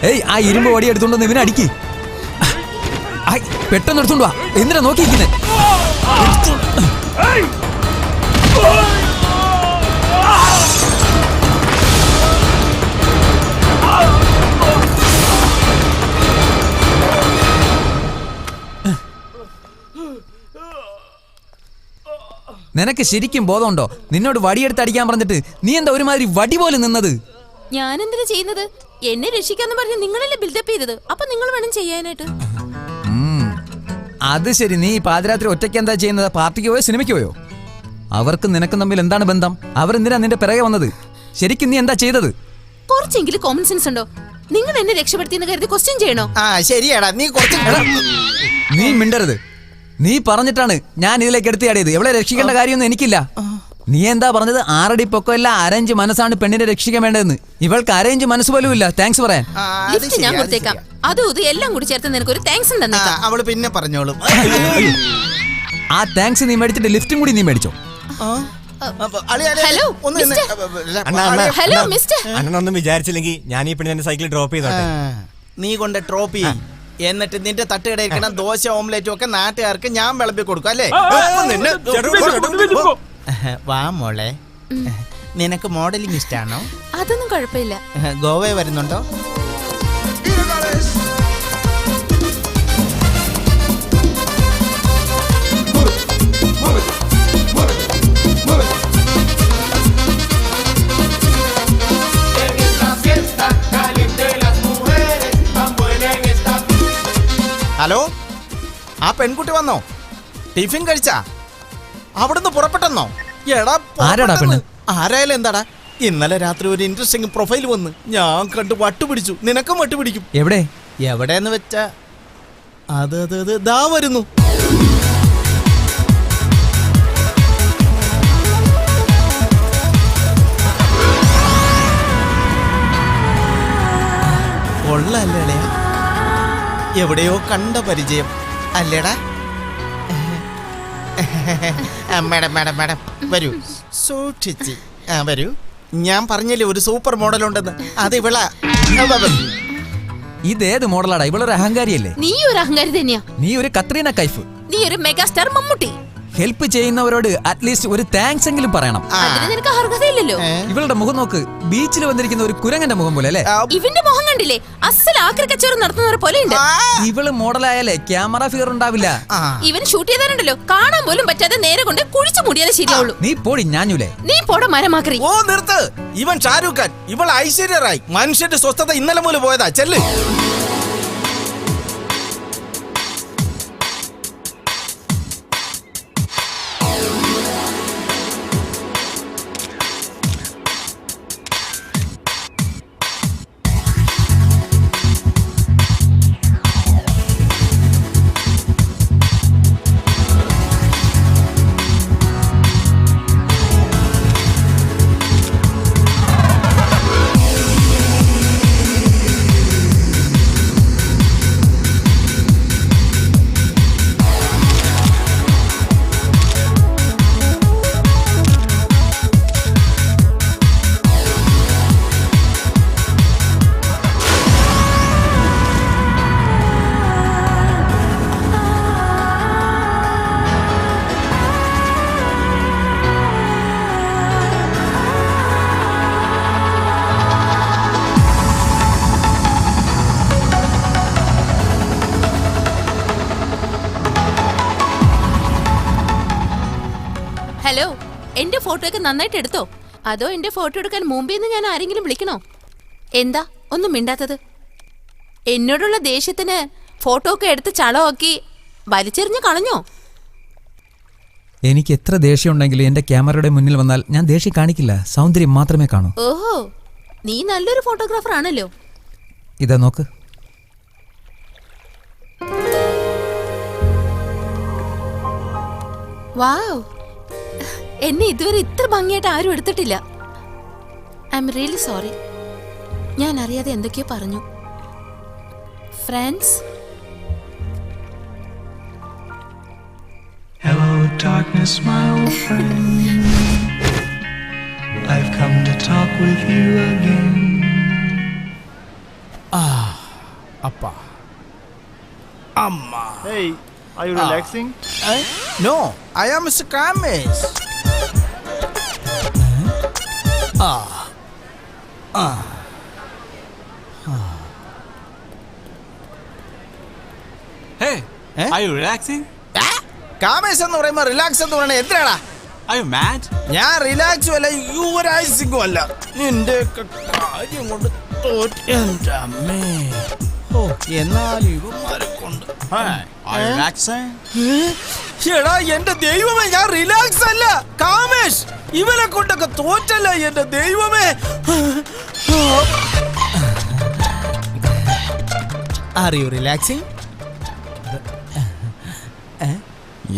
ഏയ്, ആ ഇരുമ്പ് വടി എടുത്തോണ്ട് ഇവനെ അടിക്ക്. പെട്ടെന്ന് എടുത്തോണ്ട് വാ. എന്തിനാ നോക്കിയിരിക്കുന്നേ? നിനക്ക് ശരിക്കും ബോധമുണ്ടോ? നിന്നോട് വടിയെടുത്ത് അടിക്കാൻ പറഞ്ഞിട്ട് നീ എന്താ ഒരുമാതിരി വടി പോലെ നിന്നത്? ഞാൻ എന്തിനാ ചെയ്യുന്നത്? എന്നെ രക്ഷിക്കാന്ന് പറഞ്ഞ് നിങ്ങളല്ലേ ബിൽഡപ്പ് ചെയ്തത്. അപ്പൊ നിങ്ങൾ വേണം ചെയ്യാനായിട്ട്. അത് ശരി. നീ പാതിരാത്രി ഒറ്റയ്ക്ക് എന്താ ചെയ്യുന്നത്? പാർട്ടിക്ക് പോയോ സിനിമയ്ക്ക് പോയോ? അവർക്ക് നിനക്കും തമ്മിൽ എന്താണ് ബന്ധം? അവരെന്തിനാ നിന്റെ പിറകെ വന്നത്? ശരിക്കും നീ എന്താ ചെയ്തത്? കുറച്ചെങ്കിലും കോമൺ സെൻസ് ഉണ്ടോ? നിങ്ങൾ എന്നെ രക്ഷപ്പെടുത്തിയെന്ന് കരുതി ക്വസ്റ്റ്യൻ ചെയ്യണോ? ശരിയാടാ, നീ നീ മിണ്ടരുത്. നീ പറഞ്ഞിട്ടാണ് ഞാൻ ഇതിലേക്ക് എടുത്തിയാടിയത്. എവളെ രക്ഷിക്കേണ്ട കാര്യമൊന്നും എനിക്കില്ല. നീ എന്താ പറഞ്ഞത്? 6 അടി പൊക്കമല്ല, അരേഞ്ച് മനസ്സാണ് പെണ്ണിനെ രക്ഷിക്കാൻ വേണ്ടതെന്ന്. ഇവൾക്ക് അരേഞ്ച് മനസ്സ് പോലും ഇല്ല. താങ്ക്സ് പറയാൻ. ലിഫ്റ്റ് ഞാൻ കൊടുത്തേക്കാം. അതും ഇത് എല്ലാം കൂടി ചേർത്ത് നിനക്ക് ഒരു താങ്ക്സ് തന്നേക്കാം. അവള് പിന്നെ പറഞ്ഞോളും. ആ താങ്ക്സ് നീ മേടിച്ചിട്ട് ലിഫ്റ്റും കൂടി നീ മേടിച്ചോ? Hello hello mister. അണ്ണനൊന്നും വിചാരിച്ചില്ലെങ്കിൽ ഞാൻ ഈ പെണ്ണിനെ സൈക്കിൾ ഡ്രോപ്പ് ചെയ്തോട്ടെ. നീ കൊണ്ട് ഡ്രോപ്പ് ചെയ്യും. എന്നിട്ട് നിന്റെ തട്ടുകടയിരിക്കണ ദോശ ഓംലേറ്റും ഒക്കെ നാട്ടുകാർക്ക് ഞാൻ വിളമ്പി കൊടുക്കും അല്ലേ? വാ മോളെ, നിനക്ക് മോഡലിംഗ് ഇഷ്ടാണോ? അതൊന്നും കുഴപ്പമില്ല. ഗോവ വരുന്നുണ്ടോ? ഹലോ, ആ പെൺകുട്ടി വന്നോ? ടിഫിൻ കഴിച്ചാ? അവിടുന്ന് പുറപ്പെട്ടെന്നോ? ആരാടാ പെണ്ണ്? ആരായാലും എന്താടാ? ഇന്നലെ രാത്രി ഒരു ഇൻട്രസ്റ്റിംഗ് പ്രൊഫൈൽ വന്ന് ഞാൻ കണ്ട് വട്ടുപിടിച്ചു. നിനക്കും വട്ടുപിടിക്കും. എവിടെന്ന് വെച്ചാ അത് ദാ വരുന്നു. കൊള്ളല്ലേ? എവിടെയോ കണ്ട പരിചയം അല്ലേടാ? മാഡം മാഡം മാഡം വരൂ, സൂക്ഷിച്ച് വരൂ. ഞാൻ പറഞ്ഞില്ലേ ഒരു സൂപ്പർ മോഡൽ ഉണ്ടെന്ന്. അത് ഇവളാ. ഇതേത് മോഡലാടാ? ഇവളൊരു അഹങ്കാരിയല്ലേ? നീ ഒരു അഹങ്കാരി തന്നെയാ. നീ ഒരു കത്രീന കൈഫ്. നീ ഒരു മെഗാസ്റ്റാർ മമ്മൂട്ടി. ഹെൽപ്പ് ചെയ്യുന്നവരോട് അറ്റ്ലീസ്റ്റ് ഒരു താങ്ക്സ് എങ്കിലും പറയണം. അതിന് നിനക്ക് അർഹതയില്ലല്ലോ. ഇവളുടെ മുഖം നോക്ക്, ബീച്ചിൽ വന്നിരിക്കുന്ന ഒരു കുരങ്ങന്റെ മുഖം പോലെ അല്ലേ? ഇവന്റെ മുഖം കണ്ടില്ലേ? അസൽ ആക്രി കച്ചവടം നടത്തുന്നവരെ പോലെ ഉണ്ട്. ഇവള് മോഡലായാലേ ക്യാമറ ഫിയർ ഉണ്ടാവില്ല. ഇവൻ ഷൂട്ട് ചെയ്താലുണ്ടല്ലോ കാണാൻ പോലും പറ്റാതെ നേരെ കൊണ്ട് കുഴിച്ചു മൂടിയാലേ ശരിയാവുള്ളൂ. നീ പോടി ഞാഞ്ഞൂലേ. നീ പോട മരമാക്രി. ഓ നിർത്ത്. ഇവൻ ഷാരൂഖ് ഖാൻ, ഇവൾ ഐശ്വര്യ റായ്. മനുഷ്യന്റെ സ്വസ്ഥത ഇന്നലെ മൂലം പോയതാ. ചെല്ല്. ഹലോ, എന്റെ ഫോട്ടോ ഒക്കെ നന്നായിട്ട് എടുത്തോ? അതോ എന്റെ ഫോട്ടോ എടുക്കാൻ മുമ്പേന്ന് ഞാൻ ആരെങ്കിലും വിളിക്കണോ? എന്താ ഒന്നും മിണ്ടാത്തത്? എന്നോടുള്ള ദേഷ്യത്തിന് ഫോട്ടോ ഒക്കെ എടുത്ത് ചളമാക്കി വലിച്ചെറിഞ്ഞ് കളഞ്ഞോ? എനിക്ക് എത്ര ദേഷ്യം ഉണ്ടെങ്കിലും എന്റെ ക്യാമറയുടെ മുന്നിൽ വന്നാൽ ഞാൻ ദേഷ്യം കാണിക്കില്ല. സൗന്ദര്യം മാത്രമേ കാണൂ. ഓഹോ, നീ നല്ലൊരു ഫോട്ടോഗ്രാഫർ ആണല്ലോ. ഇതാ നോക്ക്. വാവ്, എന്നെ ഇതുവരെ ഇത്ര ഭംഗിയായിട്ട് ആരും എടുത്തിട്ടില്ല. I am really sorry. ഞാൻ അറിയാതെ എന്തൊക്കെയോ പറഞ്ഞു. Friends, Hello darkness my old friend, I've come to talk with you again. Appa, Amma. Hey, are you relaxing? No, I am Mr. Kamesh. Hey, are you relaxing? കാമേശ് എന്ന് പറയുമ്പോ relax എന്ന് പറയണ എന്തിനാടാ? Are you mad? ഞാൻ റിലാക്സും അല്ല യുവരാജ് അല്ല നിന്റെ കാര്യം കൊണ്ട് തോറ്റ അമ്മേ. ഓ എന്നാലും ഇവന്മാരെ കൊണ്ട് Hey, are you relaxing? എടാ എന്റെ ദൈവമേ, ഞാൻ റിലാക്സ് അല്ല കാമേഷ്. ഇവനെ കൊണ്ടൊക്കെ തോറ്റല്ല എന്റെ ദൈവമേ. Are you relaxing?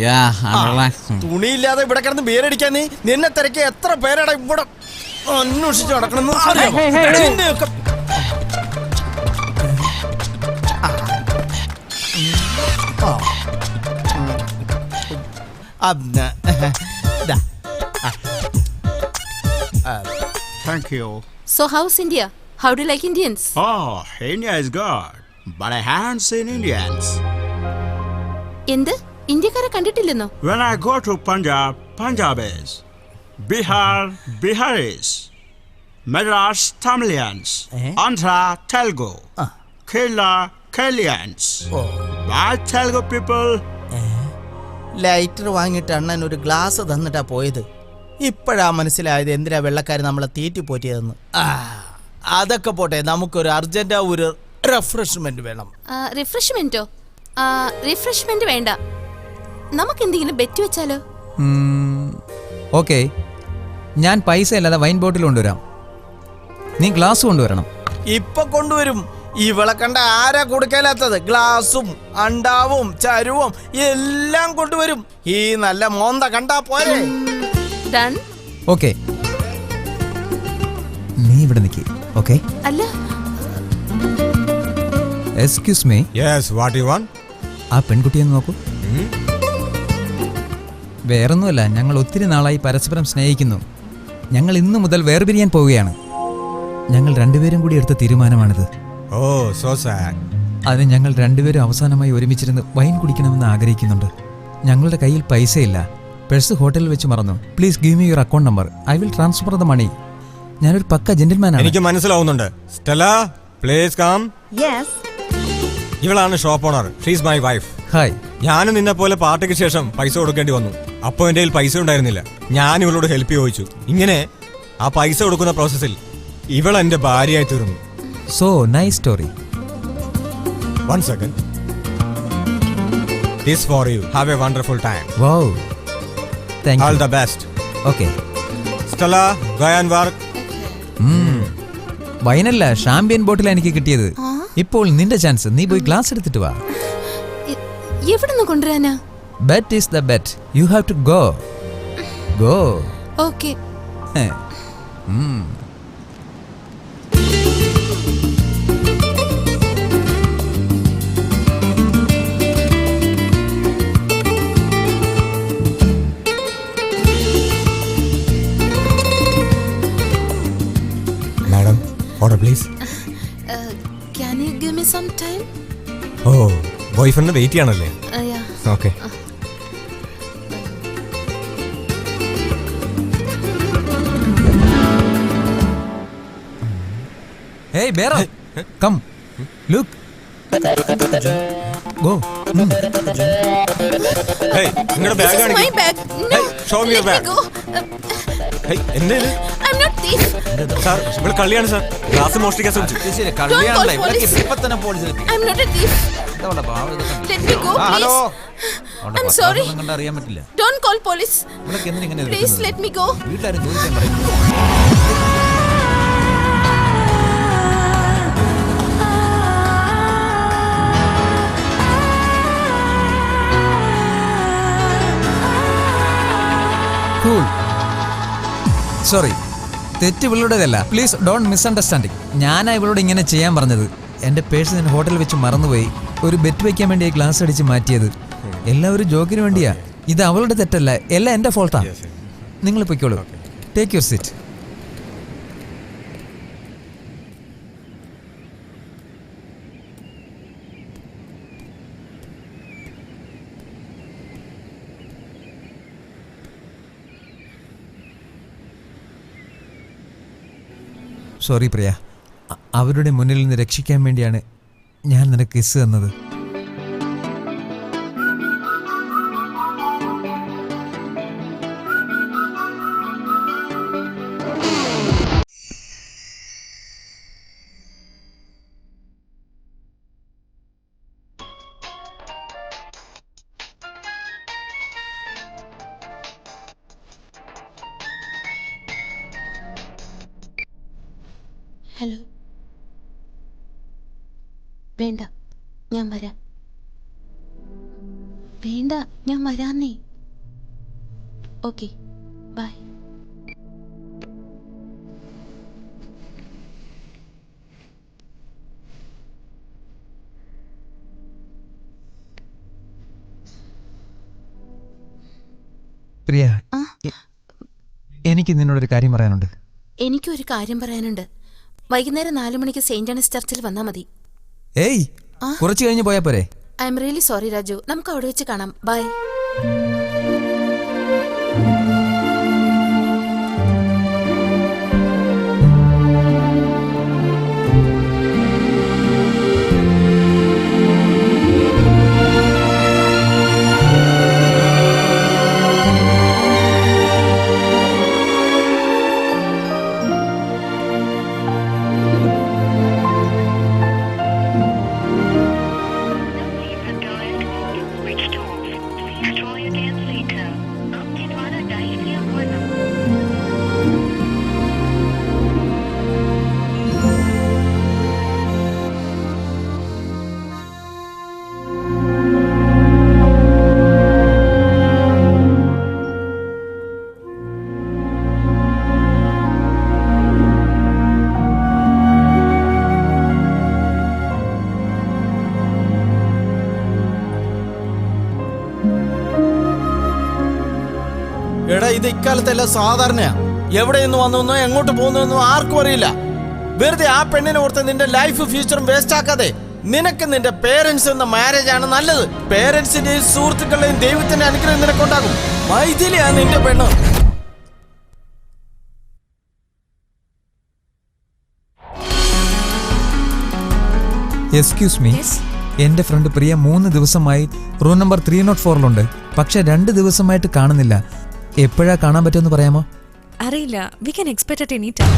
Yeah, I'm relaxing. തുണിയില്ലാതെ ഇവിടെ കിടന്ന് ബിയറടിക്കാൻ നീ നിന്നെ തിരക്കി എത്ര പേരാടാ ഇവിടെ അന്വേഷിച്ച് നടക്കണമെന്ന് അറിയാമോ? നിന്നെയൊക്കെ Thank you. So how's India? How do you like Indians? Oh, India is good. But I haven't seen Indians. എന്ത് ഇന്ത്യക്കാരെ കണ്ടിട്ടില്ലെന്നോ? When I go to Punjab, Punjabis. Bihar, Biharis. Madras, Tamilians. Andhra, Telugu. Kerala, Keralians. Bad Telugu people. Lighter വാങ്ങിയിട്ട് അണ്ണൻ ഒരു glass തന്നിട്ടാ പോയത്. ഇപ്പോഴാ മനസ്സിലായത് എന്തിനാ വെള്ളക്കാർ നമ്മളെ തീറ്റിപ്പോറ്റിയതെന്ന്. അതൊക്കെ പോട്ടെ, നമുക്കൊരു അർജന്റാ ഒരു റിഫ്രഷ്മെന്റ് വേണം. റിഫ്രഷ്മെന്റോ? റിഫ്രഷ്മെന്റ് വേണ്ട, നമുക്ക് എന്തെങ്കിലും ബെറ്റ് വെച്ചാലോ? ഓക്കെ, ഞാൻ പൈസ അല്ലാതെ വൈൻ ബോട്ടിൽ കൊണ്ടുവരാം. നീ ഗ്ലാസ് കൊണ്ടുവരണം. ഇപ്പൊ കൊണ്ടുവരും. ഇവളെ കണ്ട ആരാ കൊടുക്കാലാത്തത്? ഗ്ലാസും അണ്ടാവും ചരുവും എല്ലാം കൊണ്ടുവരും. ഈ നല്ല മോന്ത കണ്ടാ പോരെ. ഡൺ. ഓക്കെ, നീ ഇവിടെ നിൽക്കി. ഓക്കെ, അല്ല excuse me. Yes, what you want? ആ പെൺകുട്ടിയെ നോക്കൂ. വേറൊന്നുമല്ല, ഞങ്ങൾ ഒത്തിരി നാളായി പരസ്പരം സ്നേഹിക്കുന്നു. ഞങ്ങൾ ഇന്നു മുതൽ വേർപിരിയാൻ പോവുകയാണ്. ഞങ്ങൾ രണ്ടുപേരും കൂടി എടുത്ത തീരുമാനമാണിത്. ഓ, സോ സാഡ്. അതിന് ഞങ്ങൾ രണ്ടുപേരും അവസാനമായി ഒരുമിച്ചിരുന്ന് വൈൻ കുടിക്കണമെന്ന് ആഗ്രഹിക്കുന്നുണ്ട്. ഞങ്ങളുടെ കയ്യിൽ പൈസയില്ല. പേഴ്സ് ഹോട്ടലിൽ വെച്ച് മറന്നു. Please give me your account number. I will transfer the money. ഞാനൊരു പക്ക ജെന്റിൽമാനാണ്. എനിക്ക് മനസ്സിലാവുന്നുണ്ട്. Stella, please come. ഇവളാണ് shop owner. She's my wife. Hi. ഞാനും നിന്നെ പോലെ പാർട്ടിക്ക് ശേഷം പൈസ കൊടുക്കേണ്ടി വന്നു. അപ്പോൾ എൻ്റെ കയ്യിൽ പൈസ ഉണ്ടായിരുന്നില്ല. ഞാൻ ഇവളോട് ഹെൽപ്പ് ചോദിച്ചു. ഇങ്ങനെ ആ പൈസ കൊടുക്കുന്ന പ്രോസസ്സിൽ ഇവൾ എൻ്റെ ഭാര്യയായി തീർന്നു. So nice story. One second. This for you. Have a wonderful time. Wow. Thank you. All the best. Okay. Stella, go and work. വൈനല്ല, champagne ബോട്ടിലാണ് എനിക്ക് കിട്ടിയത്. ഇപ്പോൾ നിന്റെ ചാൻസ്. നീ പോയി ഗ്ലാസ് എടുത്തിട്ട് വാ. എവിടുന്ന് കൊണ്ടുവരാനാ? Bet is the bet. You have to go. Go. Okay. Madam, order please. Can you give me some time? Oh, boyfriend wait ചെയ്യണല്ലേ? Yeah. Okay. Hey, Bera. Come. Look. Go. Hey, നിങ്ങളുടെ This bag is my കാണിക്ക്. bag. No. Hey, show me your Let bag. me go. Hey, എന്താ ഇത്? I'm not thief. Sir, ഇവിടെ കള്ളിയാണ് sir. Glass മോഷ്ടിക്കാൻ ശ്രമിച്ചു. Don't call police. I'm not a thief. Let me go, please. I'm sorry. അറിയാൻ പറ്റില്ല. Don't call police. Please let me go. വീട്ടിലാരും ചോദിക്കാൻ പറയും. Cool. Sorry, തെറ്റ് ഇവളുടേതല്ല. Please don't misunderstanding. ഞാനാ ഇവളോട് ഇങ്ങനെ ചെയ്യാൻ പറഞ്ഞത്. എൻ്റെ പേഴ്സ് ഞാൻ ഹോട്ടലിൽ വെച്ച് മറന്നുപോയി. ഒരു ബെറ്റ് വയ്ക്കാൻ വേണ്ടി ഗ്ലാസ് അടിച്ച് മാറ്റിയത്. എല്ലാവരും ജോക്കിന് വേണ്ടിയാ. ഇത് അവളുടെ തെറ്റല്ല, എല്ലാം എൻ്റെ ഫോൾട്ടാ. നിങ്ങൾ പൊയ്ക്കോളൂ. Take your seat. സോറി പ്രിയ, അവരുടെ മുന്നിൽ നിന്ന് രക്ഷിക്കാൻ വേണ്ടിയാണ് ഞാൻ നിനക്ക് കിസ് തന്നത്. ഹലോ. വേണ്ട, ഞാൻ വരാം. വേണ്ട, ഞാൻ വരാന്നേ. Okay, by. പ്രിയ, എനിക്ക് നിന്നോടൊരു കാര്യം പറയാനുണ്ട്. എനിക്കൊരു കാര്യം പറയാനുണ്ട്. വൈകുന്നേരം 4 മണിക്ക് സെയിന്റ് ആനീസ് ചർച്ചിൽ വന്നാൽ മതി. ഏയ്, കുറച്ച് കഴിഞ്ഞ് പോയാ പോരെ? I am really sorry Raju. നമുക്ക് അവിടെ വെച്ച് കാണാം. ബൈ. എടാ, ഇത് ഇക്കാലത്തെല്ലാം സാധാരണയാ. എവിടെ നിന്ന് വന്നു എങ്ങോട്ട് പോകുന്നു ആർക്കും അറിയില്ല. വെറുതെ ആ പെണ്ണിനെ ഓർത്ത് നിന്റെ ലൈഫ് ഫ്യൂച്ചറും വേസ്റ്റ് ആക്കാതെ നിനക്ക് നിന്റെ പേരൻസ് എന്ന മാരേജ് ആണ് നല്ലത്. പേരൻസിന്റെയും സുഹൃത്തുക്കളുടെയും ദൈവത്തിന്റെ അനുഗ്രഹം നിനക്കുണ്ടാകും. മൈഥിലിയാണ് നിന്റെ പെണ്ണ്. എക്സ്ക്യൂസ് മീ, എന്റെ ഫ്രണ്ട് പ്രിയ 3 ദിവസമായി റൂം നമ്പർ 304 പക്ഷെ 2 ദിവസമായിട്ട് കാണുന്നില്ല. എപ്പോഴാ കാണാൻ പറ്റുമെന്ന് പറയാമോ? അറിയില്ല. We can expect at any time.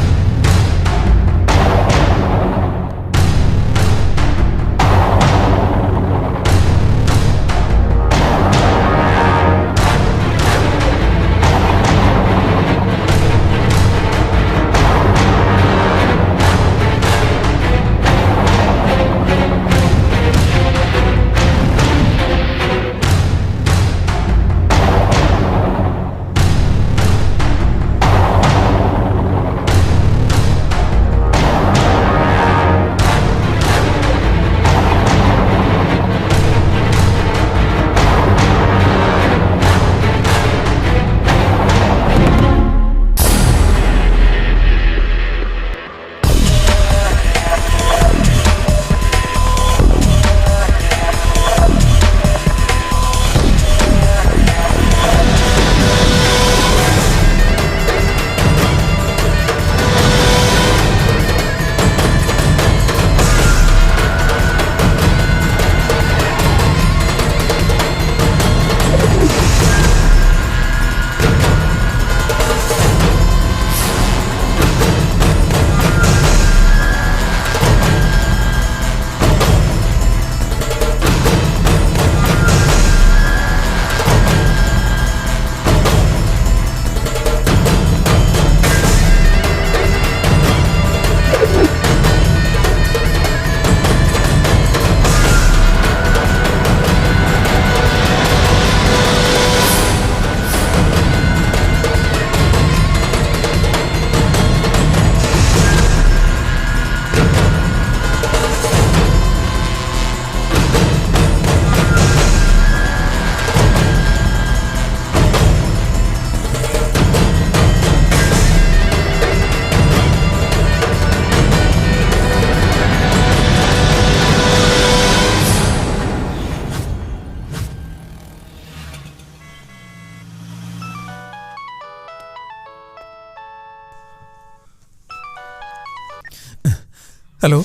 Hello.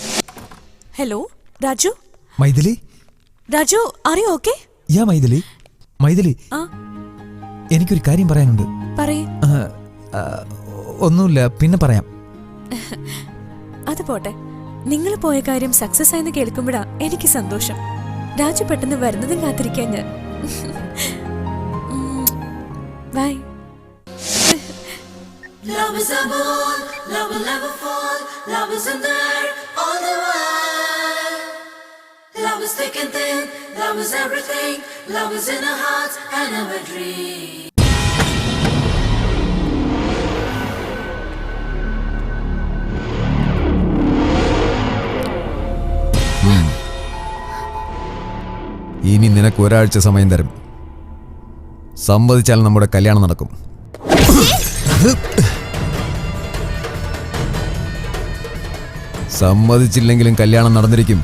Hello Raju. Maithili. Raju, are you okay? Yeah Maithili. Maithili, എനിക്കൊരു കാര്യം പറയാനുണ്ട്. പറയ്. ഒന്നുമില്ല, പിന്നെ പറയാം. അത് പോട്ടെ. നിങ്ങൾ പോയ കാര്യം സക്സസ് ആയെന്ന് കേൾക്കുമ്പോഴാ എനിക്ക് സന്തോഷം. രാജു പെട്ടെന്ന് വരുന്നതും കാത്തിരിക്കാൻ ഞാൻ. By. Love is a ball, love will never fall. Love is in there all the while. Love is thick and thin, love is everything. Love is in our hearts and our dreams. ഇനി നിനക്ക് ഒരാഴ്ച സമയം തരും. സമ്മതിച്ചാൽ നമ്മുടെ കല്യാണം നടക്കും. സമ്മതിച്ചില്ലെങ്കിലും കല്യാണം നടന്നിരിക്കും.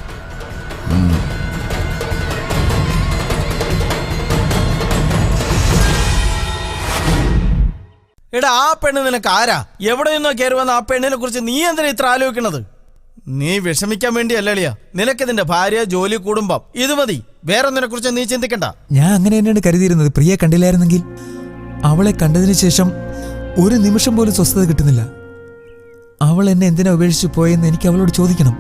എടാ, ആ പെണ്ണ് നിനക്ക് ആരാ? എവിടെ നിന്നോ കയറി വന്ന ആ പെണ്ണിനെ കുറിച്ച് നീ എന്തിനാ ഇത്ര ആലോചിക്കണത്? നീ വിഷമിക്കാൻ വേണ്ടിയല്ലിയ. നിനക്ക് നിന്റെ ഭാര്യ, ജോലി, കുടുംബം ഇത് മതി. വേറൊന്നിനെ കുറിച്ച് നീ ചിന്തിക്കണ്ട. ഞാൻ അങ്ങനെ തന്നെയാണ് കരുതിയിരുന്നത്. പ്രിയെ കണ്ടില്ലായിരുന്നെങ്കിൽ അവളെ കണ്ടതിന് ശേഷം ഒരു നിമിഷം പോലും സ്വസ്ഥത കിട്ടുന്നില്ല. അവൾ എന്നെ എന്തിനാ ഉപേക്ഷിച്ചു പോയെന്ന് എനിക്ക് അവളോട് ചോദിക്കണം.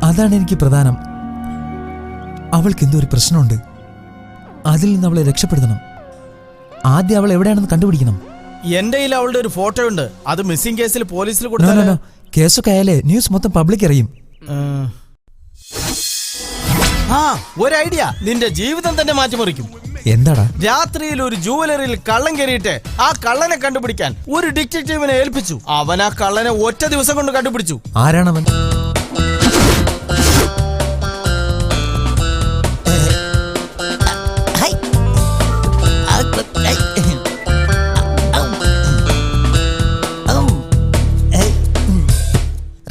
അതാണ് എനിക്ക് പ്രധാനം. അവൾക്ക് എന്തോ ഒരു പ്രശ്നമുണ്ട്. അതിൽ നിന്ന് അവളെ രക്ഷപ്പെടുത്തണം. ആദ്യം അവൾ എവിടെയാണെന്ന് കണ്ടുപിടിക്കണം. എന്റെ കയ്യിൽ അവളുടെ ഒരു ഫോട്ടോ ഉണ്ട്. അത് മിസ്സിംഗ് കേസിൽ പോലീസിൽ കൊടുത്താലോ? കേസൊക്കെ ആയാലേ ന്യൂസ് മൊത്തം പബ്ലിക് അറിയും. ഒരു ഐഡിയ നിന്റെ ജീവിതം തന്നെ മാറ്റിമറിക്കും. എന്താടാ? രാത്രിയിൽ ഒരു ജുവലറിയിൽ കള്ളൻ കയറിയിട്ട് ആ കള്ളനെ കണ്ടുപിടിക്കാൻ ഒരു ഡിറ്റക്റ്റീവിനെ ഏൽപ്പിച്ചു. അവൻ ആ കള്ളനെ ഒറ്റ ദിവസം കൊണ്ട് കണ്ടുപിടിച്ചു. ആരാണവൻ?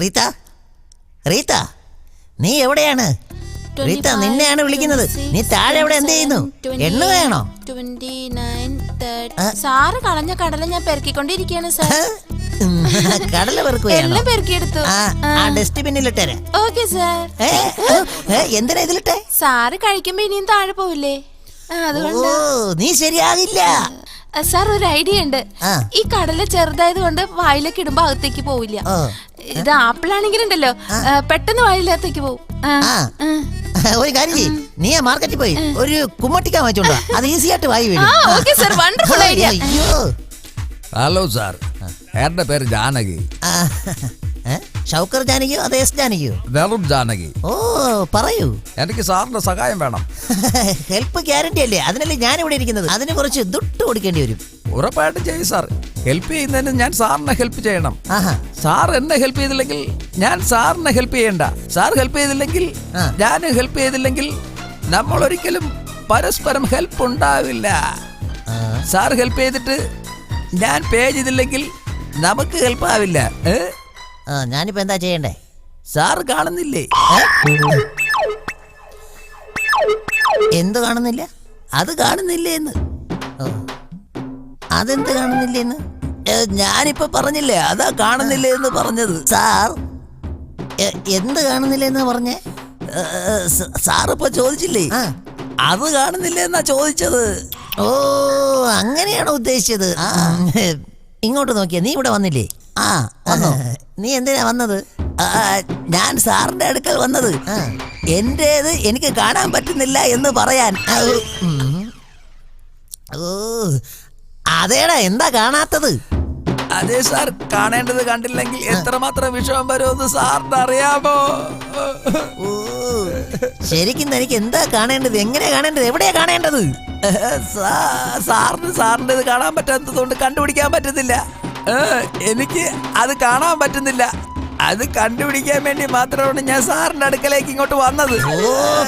റീത്ത, റീത്ത, നീ എവിടെയാണ്? റീത്ത, നിന്നെയാണ് വിളിക്കുന്നത്. നീ താഴെ എവിടെ എന്ത് ചെയ്യുന്നു? എണ്ണ വേണോ? 29, 30. സാറ് കളഞ്ഞ കടല ഞാൻ പെറുക്കിക്കൊണ്ടിരിക്കുകയാണ് സാർ. കടല പെറുക്കുകയാണോ? എല്ലാം പെറുക്കിയെടുത്തു. ആ ഡസ്റ്റ്ബിന്നിലിട്ടേ. Okay sir. എന്തിനാ ഇതിലിട്ടെ? സാറ് കഴിക്കുമ്പോ ഇനിയും താഴെ പോവില്ലേ? അതുകൊണ്ട്. നീ ശരിയാകില്ല സാർ. ഒരു ഐഡിയ ഉണ്ട്. ഈ കടല ചെറുതായത് കൊണ്ട് വായിലേക്ക് ഇടുമ്പോ അകത്തേക്ക് പോവില്ല. ഇത് ആപ്പിളാണെങ്കിലുണ്ടല്ലോ പെട്ടെന്ന് വായിലകത്തേക്ക് പോവും. ഒരു കാര്യം ചെയ്യ്, നീ ആ മാർക്കറ്റിൽ പോയി ഒരു കുമ്മട്ടിക്ക വാങ്ങിച്ചോണ്ടാ. അത് ഈസി ആയിട്ട് വായി വീഴും. Okay sir, wonderful idea. Hello sir, എന്റെ പേര് ജാനകി. ഷൗക്കർ ജാനകിയോ അതോ എസ് ജാനകിയോ? വെറും ജാനകി. ഓ, പറയൂ. എനിക്ക് സാറിന്റെ സഹായം വേണം. ഹെൽപ്പ് ഗ്യാരണ്ടി അല്ലേ? അതിനല്ലേ ഞാൻ ഇവിടെ ഇരിക്കുന്നത്. അതിന് കുറച്ച് ദുട്ട് കൊടുക്കേണ്ടി വരും. ഉറപ്പായിട്ടും ചെയ്യും സാർ. ഹെൽപ്പ് ചെയ്യുന്നതിന് ഞാൻ സാറിനെ ഹെൽപ്പ് ചെയ്യണം. സാർ എന്നെ ഹെൽപ്പ് ചെയ്തില്ലെങ്കിൽ ഞാൻ സാറിനെ ഹെൽപ്പ് ചെയ്യണ്ട. സാർ ഹെൽപ്പ് ചെയ്തില്ലെങ്കിൽ ഞാൻ ഹെൽപ്പ് ചെയ്തില്ലെങ്കിൽ നമ്മൾ ഒരിക്കലും പരസ്പരം ഹെൽപ്പ് ഉണ്ടാവില്ല. സാർ ഹെൽപ്പ് ചെയ്തിട്ട് ഞാൻ പേ ചെയ്തില്ലെങ്കിൽ നമുക്ക് ഹെൽപ്പ് ആവില്ല. ഞാനിപ്പോ എന്താ ചെയ്യണ്ടേ? സാർ കാണുന്നില്ലേ? എന്ത് കാണുന്നില്ല? അത് കാണുന്നില്ലേന്ന്? അതെന്ത് കാണുന്നില്ലേന്ന്? ഞാനിപ്പോ പറഞ്ഞില്ലേ, അതാ കാണുന്നില്ലേ എന്ന് പറഞ്ഞത്. സാർ എന്ത് കാണുന്നില്ലെന്ന് പറഞ്ഞേ? സാറിപ്പോ ചോദിച്ചില്ലേ, അത് കാണുന്നില്ലേ എന്നാ ചോദിച്ചത്. ഓ, അങ്ങനെയാണോ ഉദ്ദേശിച്ചത്? ഇങ്ങോട്ട് നോക്കിയാ. നീ ഇവിടെ വന്നില്ലേ? നീ എന്തിനാ വന്നത്? ഞാൻ സാറിന്റെ അടുക്കൽ വന്നത് എന്റേത് എനിക്ക് കാണാൻ പറ്റുന്നില്ല എന്ന് പറയാൻ. ഓ, അതേടാ, എന്താ കാണാത്തത്? അതെ സാർ, കാണേണ്ടത് കണ്ടില്ലെങ്കിൽ എത്രമാത്രം വിഷമം വരുമെന്ന് സാറിന് അറിയാമോ? ഓ, ശരിക്കും എനിക്ക് എന്താ കാണേണ്ടത്? എങ്ങനെയാ കാണേണ്ടത്? എവിടെയാ കാണേണ്ടത്? സാറിന് കാണാൻ പറ്റാത്തതുകൊണ്ട് കണ്ടുപിടിക്കാൻ പറ്റുന്നില്ല. എനിക്ക് അത് കാണാൻ പറ്റുന്നില്ല. അത് കണ്ടുപിടിക്കാൻ വേണ്ടി മാത്രമാണ് ഞാൻ സാറിന്റെ അടുക്കലേക്ക് ഇങ്ങോട്ട് വന്നത്. ഓ,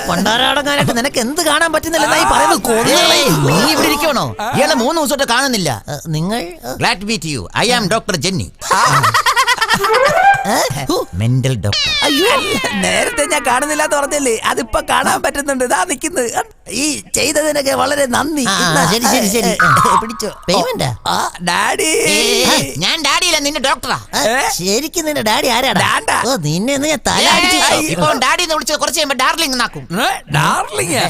പണ്ടാരാടങ്ങാനായിട്ട് നിനക്ക് എന്ത് കാണാൻ പറ്റുന്നില്ല? നീ ഇവിടെ ഇരിക്കണോ? ഇയാളെ 3 ദിവസമായിട്ട് കാണുന്നില്ല. നിങ്ങൾ glad meet you. I am doctor Jenny, mental doctor. അയ്യോ, നേരത്തെ ഞാൻ കാണുന്നില്ലാന്ന് പറഞ്ഞല്ലേ, അതിപ്പോ കാണാൻ പറ്റുന്നുണ്ട്. ഇതാ നിക്കുന്നത്. ഈ ചെയ്തതിനൊക്കെ വളരെ നന്ദി. ശരി ശരി ശരി, പിടിച്ചോ. പേയ്മെന്റ്? ഡാഡി. ഞാൻ ഡാഡിയല്ല, നിന്റെ ഡോക്ടറാ. ശരിക്കും നിന്റെ ഡാഡി ആരാടാ? ഓ, നിന്നെ ഞാൻ തല അടിച്ചു. ഇപ്പൊ ഡാഡി എന്ന് വിളിച്ചത് കുറച്ച് കഴിയുമ്പോ ഡാർലിംഗ് നാക്കും. ഡാർലിംഗ്?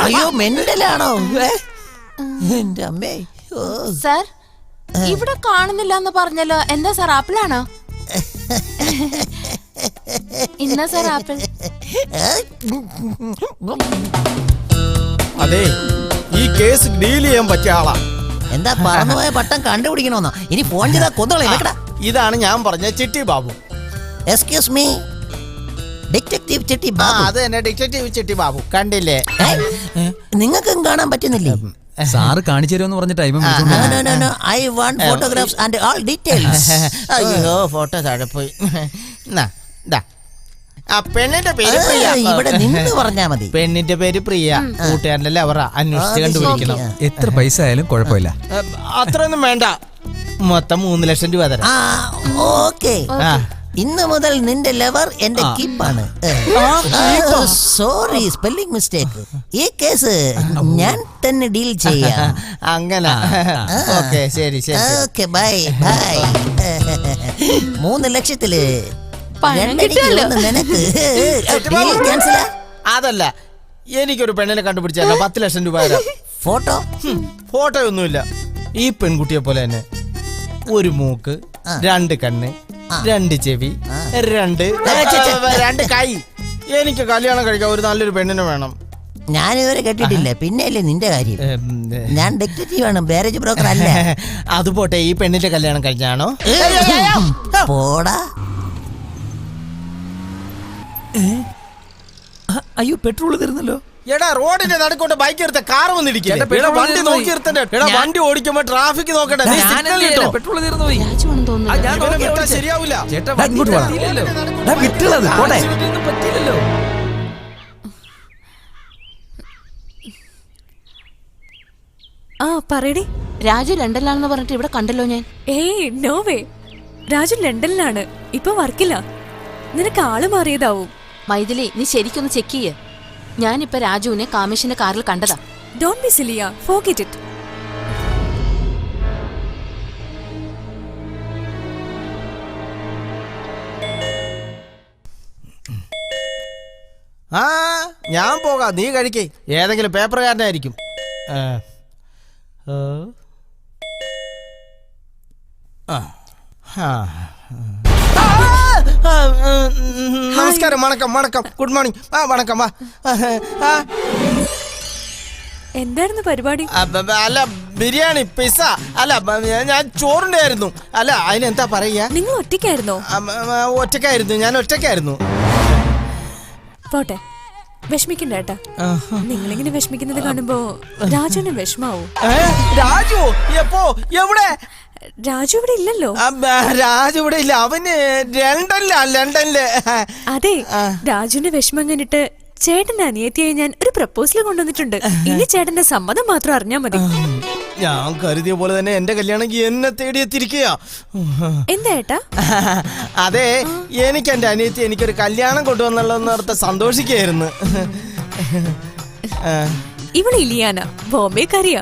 അയ്യോ, മെന്റലാണോ എന്റെ അമ്മേ? സാർ, ഇവിടെ കാണുന്നില്ല എന്ന് പറഞ്ഞല്ലോ. എന്താ സാർ, ആപ്പിളാണോ? ഇന്ന സാർ ആപ്പിൾ. അതെ, ഈ കേസ് ഡീൽ ചെയ്യാൻ പറ്റിയ ആളാ. എന്താ പറന്നുപോയ പട്ടം കണ്ടുപിടിക്കണമെന്നോ? ഇനി ഫോൺ ചെയ്താ കൊന്നോളെ. ഇതാണ് ഞാൻ പറഞ്ഞ ചിട്ടി ബാബു. എക്സ്ക്യൂസ് മീ, ഡിറ്റക്റ്റീവ് ചിട്ടി ബാബു. അത് തന്നെ, ഡിറ്റക്റ്റീവ് ചിട്ടി ബാബു. കണ്ടില്ലേ? നിങ്ങൾക്കും കാണാൻ പറ്റുന്നില്ലേ? സാറ് കാണിച്ചു തരുമെന്ന് പറഞ്ഞ time I want photographs and all details. അയ്യോ, ഫോട്ടോ താഴെ പോയി. ആ പെണ്ണിന്റെ പേര് പ്രിയ. ഇവിടെ നിന്ന് പറഞ്ഞാ മതി. പെണ്ണിന്റെ പേര് പ്രിയ. കൂട്ടുകാരന്റെ ലവറാ. അന്വേഷിച്ച് കണ്ടുപിടിക്കണം. എത്ര പൈസ ആയാലും കുഴപ്പമില്ല. അത്രയൊന്നും വേണ്ട. മൊത്തം 3 ലക്ഷം രൂപ തരാം. ഓക്കെ, ഇന്ന് മുതൽ നിന്റെ ലവർ എന്റെ കീപ്പാണ്. Sorry, spelling mistake. ഈ കേസ് ഞാൻ തന്നെ ഡീൽ ചെയ്യാം. അങ്ങനെ. ഓക്കെ, ശരി ശരി. Okay, bye bye. 3 ലക്ഷത്തില് നിനക്ക് ക്യാൻസലാ? അതല്ല, എനിക്കൊരു പെണ്ണിനെ കണ്ടുപിടിച്ചാൽ 10 ലക്ഷം രൂപ തരാം. ഫോട്ടോ? ഫോട്ടോ ഒന്നുമില്ല. ഈ പെൺകുട്ടിയെ പോലെ തന്നെ ഒരു മൂക്ക്, 2 കണ്ണ്, 2 ചെവി, 2 കൈ. എനിക്ക് കല്യാണം കഴിക്കാൻ ഒരു നല്ലൊരു പെണ്ണിനെ വേണം. ഞാനിതുവരെ കേട്ടിട്ടില്ല. പിന്നെയല്ലേ നിന്റെ കാര്യം. ഞാൻ ഡിറ്റക്റ്റീവ് ആണ്, മാരേജ് ബ്രോക്കർ അല്ല. അത് പോട്ടെ, ഈ പെണ്ണിന്റെ കല്യാണം കഴിഞ്ഞാണോ? പോടാ. അയ്യോ, പെട്രോൾ തരുന്നല്ലോ. എടാ, റോഡിന്റെ നടുക്കോട്ട് ബൈക്ക് എടുത്ത കാർ വന്നിരിക്കില്ല. വണ്ടി നോക്കി നിർത്തണ്ടേ? എടാ, വണ്ടി ഓടിക്കുമ്പോ ട്രാഫിക് നോക്കട്ടെ. പെട്രോൾ തീർന്നു പോയി. ശരിയാവില്ല. പറ്റില്ലല്ലോ. ആ പറയടി. രാജു ലണ്ടനിലാണെന്ന് പറഞ്ഞിട്ട് ഇവിടെ കണ്ടല്ലോ ഞാൻ. ഏയ് നോ വേ, രാജു ലണ്ടനിലാണ്. ഇപ്പൊ വർക്കില്ല. നിനക്ക് ആള് മാറിയതാവും. മൈഥിലി, നീ ശരിക്കൊന്ന് ചെക്ക് ചെയ്യ്. ഞാനിപ്പോ രാജുവിനെ കാമേഷിന്റെ കാറിൽ കണ്ടതാ. Don't be cilia, forget it. ആ, ഞാൻ പോകാം, നീ കഴിക്കേ. ഏതെങ്കിലും പേപ്പറുകാരനായിരിക്കും. നമസ്കാരം. വണക്കം വണക്കം. Good morning. വണക്കം. എന്തായിരുന്നു പരിപാടി? അല്ല, ബിരിയാണി, പിസ്സ. അല്ല, ഞാൻ ചോറിന്റെ ആയിരുന്നു. അല്ല, അതിനെന്താ പറയാ? നിങ്ങൾ ഒറ്റയ്ക്കായിരുന്നോ? ഒറ്റയ്ക്കായിരുന്നു, ഞാൻ ഒറ്റയ്ക്കായിരുന്നു. പോട്ടെ, വിഷമിക്കണ്ട ഏട്ടാ. നിങ്ങളിങ്ങനെ വിഷമിക്കുന്നത് കാണുമ്പോ രാജുവിന് വിഷമാവും. രാജു എപ്പോ? എവിടെ? രാജു ഇവിടെ ഇല്ലല്ലോ. രാജു ഇവിടെ ഇല്ല. അവന് ലണ്ടനില്. അതെ, രാജുവിന്റെ വിഷമം കണ്ടിട്ട് ചേട്ടന്റെ അനിയത്തിയായി ഞാൻ ഒരു പ്രപ്പോസൽ കൊണ്ടുവന്നിട്ടുണ്ട്. ഇനി ചേട്ടന്റെ സമ്മതം മാത്രം അറിഞ്ഞാ മതി. ഞാൻ കരുതിയ പോലെ തന്നെ എന്റെ കല്യാണം എന്നെ തേടിയെത്തിരിക്കുക. എന്താ ഏട്ടാ? അതെ, എനിക്ക് എന്റെ അനിയത്തി എനിക്കൊരു കല്യാണം കൊണ്ടുവന്നുള്ളതെന്നോർത്ത് സന്തോഷിക്കുകയായിരുന്നു. ഇവള് ഇലിയാന, ബോംബെക്കാരിയാ.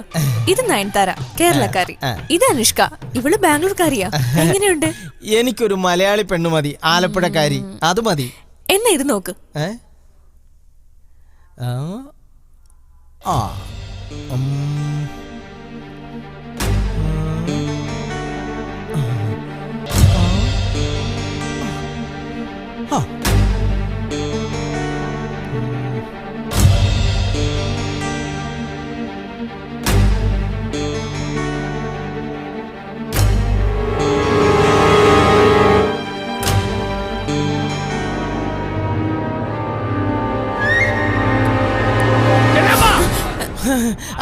ഇത് നയൻതാര, കേരളക്കാരി. ഇത് അനുഷ്ക, ഇവള് ബാംഗ്ലൂർക്കാരിയാ. എങ്ങനെയുണ്ട്? എനിക്കൊരു മലയാളി പെണ്ണു മതി, ആലപ്പുഴക്കാരി. അത് മതി. എന്നാ ഇത് നോക്ക്.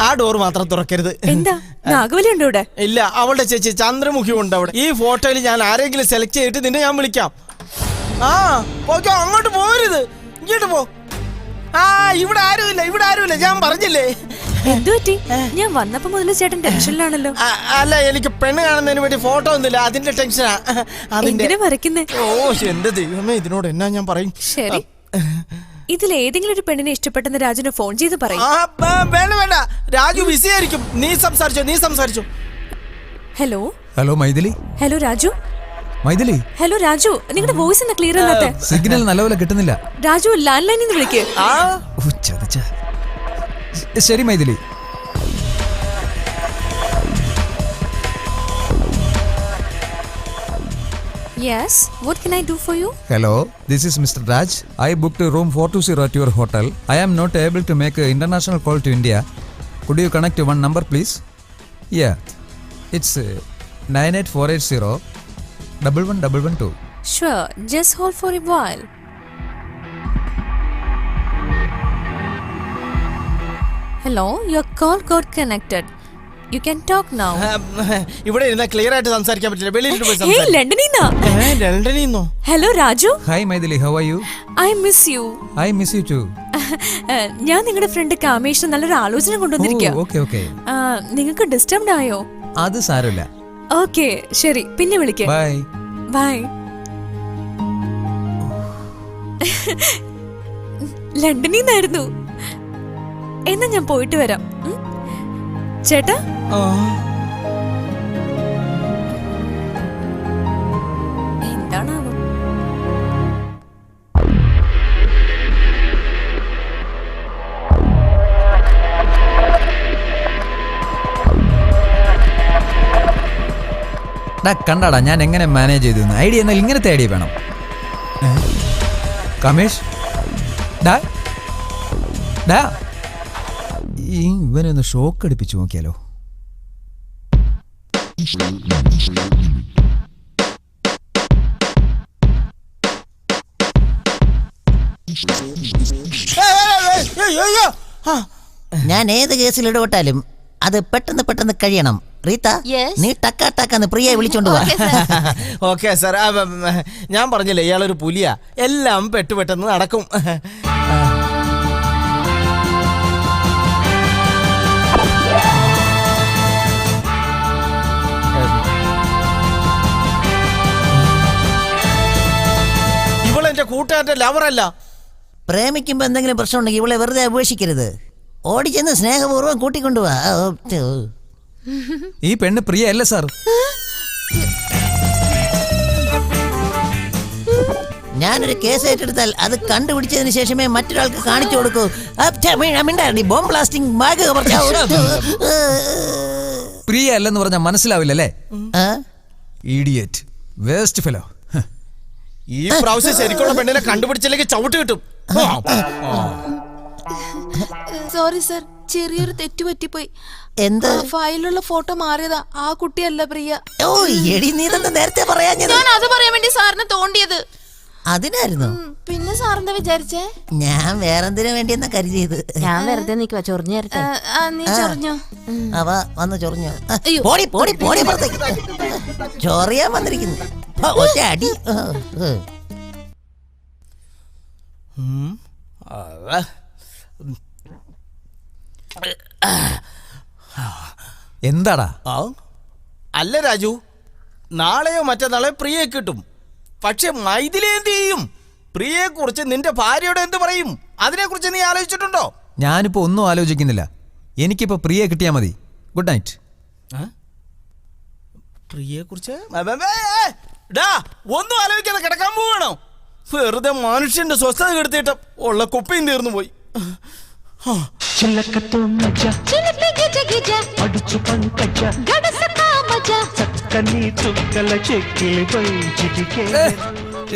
ആ ഡോർ മാത്രം തുറക്കരുത്. എന്താ, നാഗവലി ഉണ്ടോ ഇവിടെ? ഇല്ല, അവളുടെ ചേച്ചി ചന്ദ്രമുഖി ഉണ്ട് അവിടെ. ഈ ഫോട്ടോയിൽ ഞാൻ ആരെങ്കിലും സെലക്ട് ചെയ്തിട്ട് നിന്നെ ഞാൻ വിളിക്കാം. ഓക്കെ, അങ്ങോട്ട് പോരുത്, ഇങ്ങോട്ട് പോ. ഇവിടെ ആരുമില്ല, ഞാൻ പറഞ്ഞില്ലേ. എന്തുപറ്റി? ഞാൻ വന്നപ്പോ മുതൽ ചേട്ടൻ ടെൻഷനിലാണല്ലോ. അല്ല, എനിക്ക് പെണ്ണ് കാണുന്നതിന് വേണ്ടി ഫോട്ടോ ഒന്നുമില്ല, അതിന്റെ ടെൻഷനാ. വരയ്ക്കുന്നേ? ഓ എന്റെ ദൈവമേ, ഇതിനോട് എന്നാ ഞാൻ പറയും. ശരി, ഇതിൽ ഏതെങ്കിലും ഒരു പെണ്ണിനെ ഇഷ്ടപ്പെട്ടെന്ന് രാജുനെ ഫോൺ ചെയ്ത് പറയും. വേണ്ട, രാജു ബിസി ആയിരിക്കും. നീ സംസാരിച്ചോ. Hello hello Maithili. Hello Raju. Maithili. Hello Raju, നിങ്ങളുടെ വോയിസ് എന്നാ ക്ലിയർ അല്ലാത്തെ? സിഗ്നൽ നല്ലപോലെ കിട്ടുന്നില്ല. രാജു, ലാൻഡ് ലൈനിൽ നിന്ന് വിളിക്ക്. ശരി Maithili. Yes, what can I do for you? Hello, this is Mr. Raj. I booked a room 420 at your hotel. I am not able to make an international call to India. Could you connect one number, please? Yeah, it's 98480 11112. Sure, just hold for a while. Hello, your call got connected. You can talk now. ഇവിടെ ഇരുന്ന clear ആയിട്ട് സംസാരിക്കാൻ പറ്റില്ല. വെളിയിൽ പോയി Hey, സംസാരിക്കാം. ലണ്ടനിന്നാ. ലണ്ടനിൽ നിന്നോ? Hello, Raju. Hi, Maithili, how are you? I miss you. I miss you too. ഞാൻ നിങ്ങളുടെ ഫ്രണ്ട് കാമേഷിന് നല്ലൊരു ആലോചന കൊണ്ടുവന്നിരിക്കുക. Okay. നിങ്ങൾക്ക് ഡിസ്റ്റർബ്ഡ് ആയോ? അത് സാരമില്ല. ഓക്കെ, ശരി, പിന്നെ വിളിക്കാം. ബൈ. ബൈ. ലണ്ടനിൽ നിന്നായിരുന്നു. എന്നാ ഞാൻ പോയിട്ട് വരാം. ചേട്ടാ, എന്താണാവോ? കണ്ടാടാ ഞാൻ എങ്ങനെ മാനേജ് ചെയ്തു. ഐഡിയ എന്നാൽ ഇങ്ങനത്തെ ഐഡിയ വേണം. കമേഷ്, ഇവനൊന്ന് ഷോക്ക് അടിപ്പിച്ചു നോക്കിയാലോ. ഞാൻ ഏത് കേസിൽ ഇടപെട്ടാലും അത് പെട്ടെന്ന് കഴിയണം. റീത്ത, നീ ടക്കാന്ന് പ്രിയെ വിളിച്ചോണ്ട് പോവാ. Okay sir. ഞാൻ പറഞ്ഞില്ലേ ഇയാളൊരു പുലിയാ. എല്ലാം പെട്ടെന്ന് നടക്കും. ഇവളെന്റെ കൂട്ടുകാരന്റെ ലവറല്ല. പ്രേമിക്കുമ്പോ എന്തെങ്കിലും പ്രശ്നം ഉണ്ടെങ്കിൽ ഇവളെ വെറുതെ ഉപേക്ഷിക്കരുത്. ഓടിച്ചെന്ന് സ്നേഹപൂർവ്വം കൂട്ടിക്കൊണ്ടുപോവാ. ഈ പെണ്ണ് പ്രിയ അല്ല സാർ. ഞാനൊരു കേസ് ഏറ്റെടുത്താൽ അത് കണ്ടുപിടിച്ചതിന് ശേഷമേ മറ്റൊരാൾക്ക് കാണിച്ചു കൊടുക്കൂ. ബോംബ് ബ്ലാസ്റ്റിംഗ് പ്രിയ അല്ലെന്ന് പറഞ്ഞാൽ മനസ്സിലാവില്ലല്ലേ? Idiot, waste fellow. ഈ പ്രാവശ്യം ശരിക്കുള്ള പെണ്ണിനെ കണ്ടുപിടിച്ചില്ലെങ്കിൽ ചവിട്ട് കിട്ടും. സോറി സർ, ചെറിയൊരു തെറ്റ് പറ്റിപ്പോയി. എന്താ? ഫയലിലുള്ള ഫോട്ടോ മാറിയതാ. ആ കുട്ടിയല്ല പ്രിയ. ഓ എടി, നീ തന്നെ നേരത്തെ പറയാഞ്ഞത്. ഞാൻ അത് പറയാൻ വേണ്ടി സാറിന് തോണ്ടിയത്. അതിനായിരുന്നു. പിന്നെ സാറെന്താ വിചാരിച്ചേ? ഞാൻ വേറെന്തിനു വേണ്ടിയെന്നാ കരുതിയത്. ഞാൻ വെറുതെ നിൽക്കുവാ. ചൊറിഞ്ഞു. നീ ചൊറിഞ്ഞോ? അവ വന്ന് ചൊറിഞ്ഞോ? പോടി പുറത്തേക്ക്. ചൊറിയാൻ വന്നിരിക്കുന്നു. ഒറ്റ അടി. എന്താടാ? അല്ല രാജു, നാളെയോ മറ്റന്നാളെ പ്രിയെ കിട്ടും. പക്ഷെ മൈഥിലി എന്ത് ചെയ്യും? പ്രിയെ കുറിച്ച് നിന്റെ ഭാര്യയോട് എന്ത് പറയും? അതിനെ കുറിച്ച് നീ ആലോചിച്ചിട്ടുണ്ടോ? ഞാനിപ്പോ ഒന്നും ആലോചിക്കുന്നില്ല. എനിക്കിപ്പോ പ്രിയെ കിട്ടിയാ മതി. Good night. പ്രിയെ കുറിച്ച് ഒന്നും ആലോചിക്കാതെ കിടക്കാൻ പോവാണോ? വെറുതെ മനുഷ്യന്റെ സ്വസ്ഥത കെടുത്തിട്ട് ഉള്ള കുപ്പയും തീർന്നു പോയി.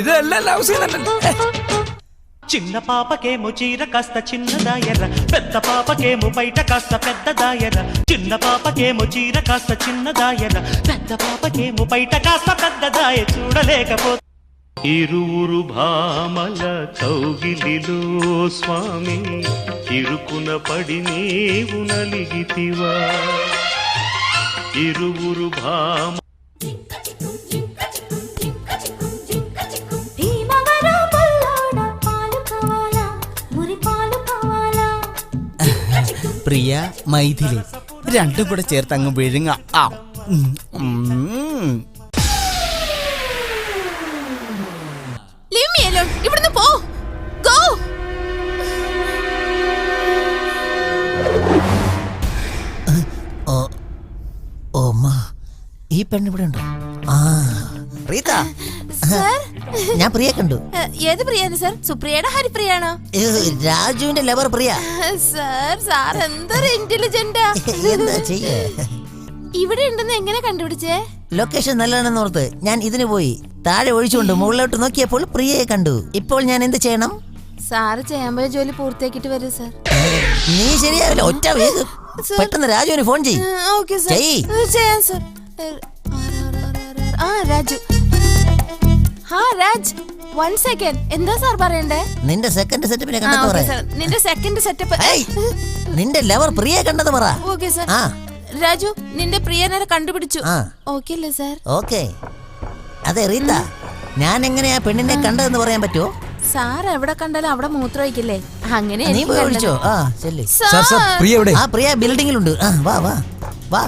ఇదెల్ల లవ్ సీన్ చిన్న పాపకేమో చీర కాస్త చిన్నదాయర, పెద్ద పాపకేమో బయట కాస్త పెద్దదాయర. చిన్న పాపకేమో చీర కాస్త చిన్నదాయర, పెద్ద పాపకేమో బయట కాస్త పెద్దదాయ. చూడలేకపోతే ఇరువురు భామల కౌగిలిలో స్వామి, ఇరుకున పడి నీవు నలిగితివా. ఇరువురు భామ പ്രിയ, മൈഥിലി രണ്ടും കൂടെ ചേർത്ത് അങ്ങ് വിഴുങ്ങ. ഇവിടുന്ന് പോ. ഗോ. ഈ പെണ്ണിവിടെ ഉണ്ടോ? റീത്ത, ഞാൻ പ്രിയ കണ്ടു. ഏത് പ്രിയാണ് സർ? സുപ്രിയയുടെ ഹരിപ്രിയാണോ? രാജുവിന്റെ ലവർ പ്രിയ. സാർ എന്തൊരു ഇന്റലിജന്റാ. എന്താ ചെയ്യേ? ഇവിടെ ഉണ്ടെന്ന് എങ്ങനെ കണ്ടുപിടിച്ചേ? ലൊക്കേഷൻ നല്ലതാണെന്ന് ഓർത്ത് ഞാൻ ഇതിന് പോയി. താഴെ ഒഴിച്ചുകൊണ്ട് മുകളിലോട്ട് നോക്കിയപ്പോൾ പ്രിയയെ കണ്ടു. ഇപ്പോൾ ഞാൻ എന്ത് ചെയ്യണം? സാറ് ചെയ്യാൻ പോയ ജോലി പൂർത്തിയാക്കിട്ട് വരൂ സാർ. നീ ശരിയാവില്ല, ഒറ്റ വേഗം പെട്ടെന്ന് രാജുവിന് ഫോൺ ചെയ്യ്. ഓക്കേ സാർ, ചെയ്യാം സാർ. ആ രാജു. രാജ്, 1 സെക്കൻഡ്. എന്താ സാർ പറയണ്ടേ? നിന്റെ സെക്കൻഡ് സെറ്റപ്പിനെ കണ്ടത് പറ. നിന്റെ സെക്കൻഡ് സെറ്റപ്പ്. നിന്റെ ലവർ പ്രിയയെ കണ്ടത് പറ. Okay sir. രാജു, നിന്റെ പ്രിയനെ കണ്ടുപിടിച്ചു. ഓക്കേ അല്ലേ സാർ? ഓക്കേ. അതെ റീത്ത, ഞാൻ എങ്ങനെയാ പെണ്ണിനെ കണ്ടതെന്ന് പറയാൻ പറ്റുമോ? സാർ എവിടെ കണ്ടാലും അവിടെ മൂത്രം ഒഴിക്കില്ലേ? അങ്ങനെ നീ പോയി വിളിച്ചോ? ചെല്ലി. പ്രിയ ബിൽഡിങ്ങിലുണ്ട്. വാ വാ വാ.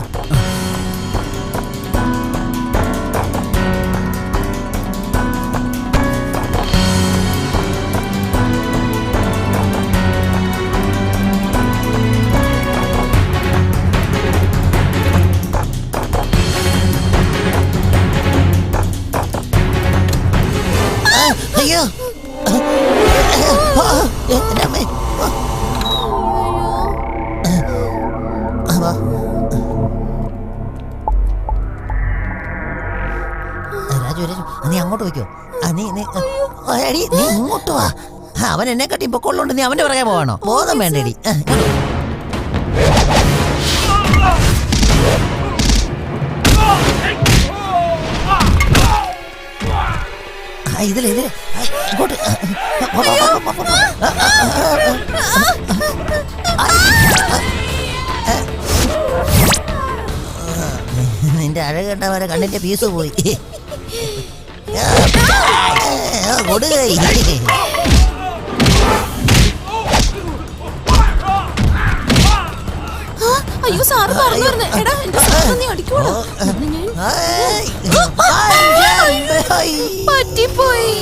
അയ്യോ, രാജു രാജു, നീ അങ്ങോട്ട് വയ്ക്കോ. നീ ഇങ്ങോട്ട് വാ. അവൻ എന്നെ കട്ടി പൊക്കോളുണ്ട്, നീ അവന്റെ പറയാൻ പോവാണോ? ബോധം വേണ്ടേടി. ഇതിലെ ഇങ്ങോട്ട്. നിന്റെ അഴക് കണ്ടവരെ കണ്ണിന്റെ പീസ് പോയി. കൊടുകൈ. അയ്യോ സാറ് പറഞ്ഞു വരുന്നേ. എടാ എന്റെ സാറ് നീ അടിക്കോളൂ. പറ്റിപ്പോയി.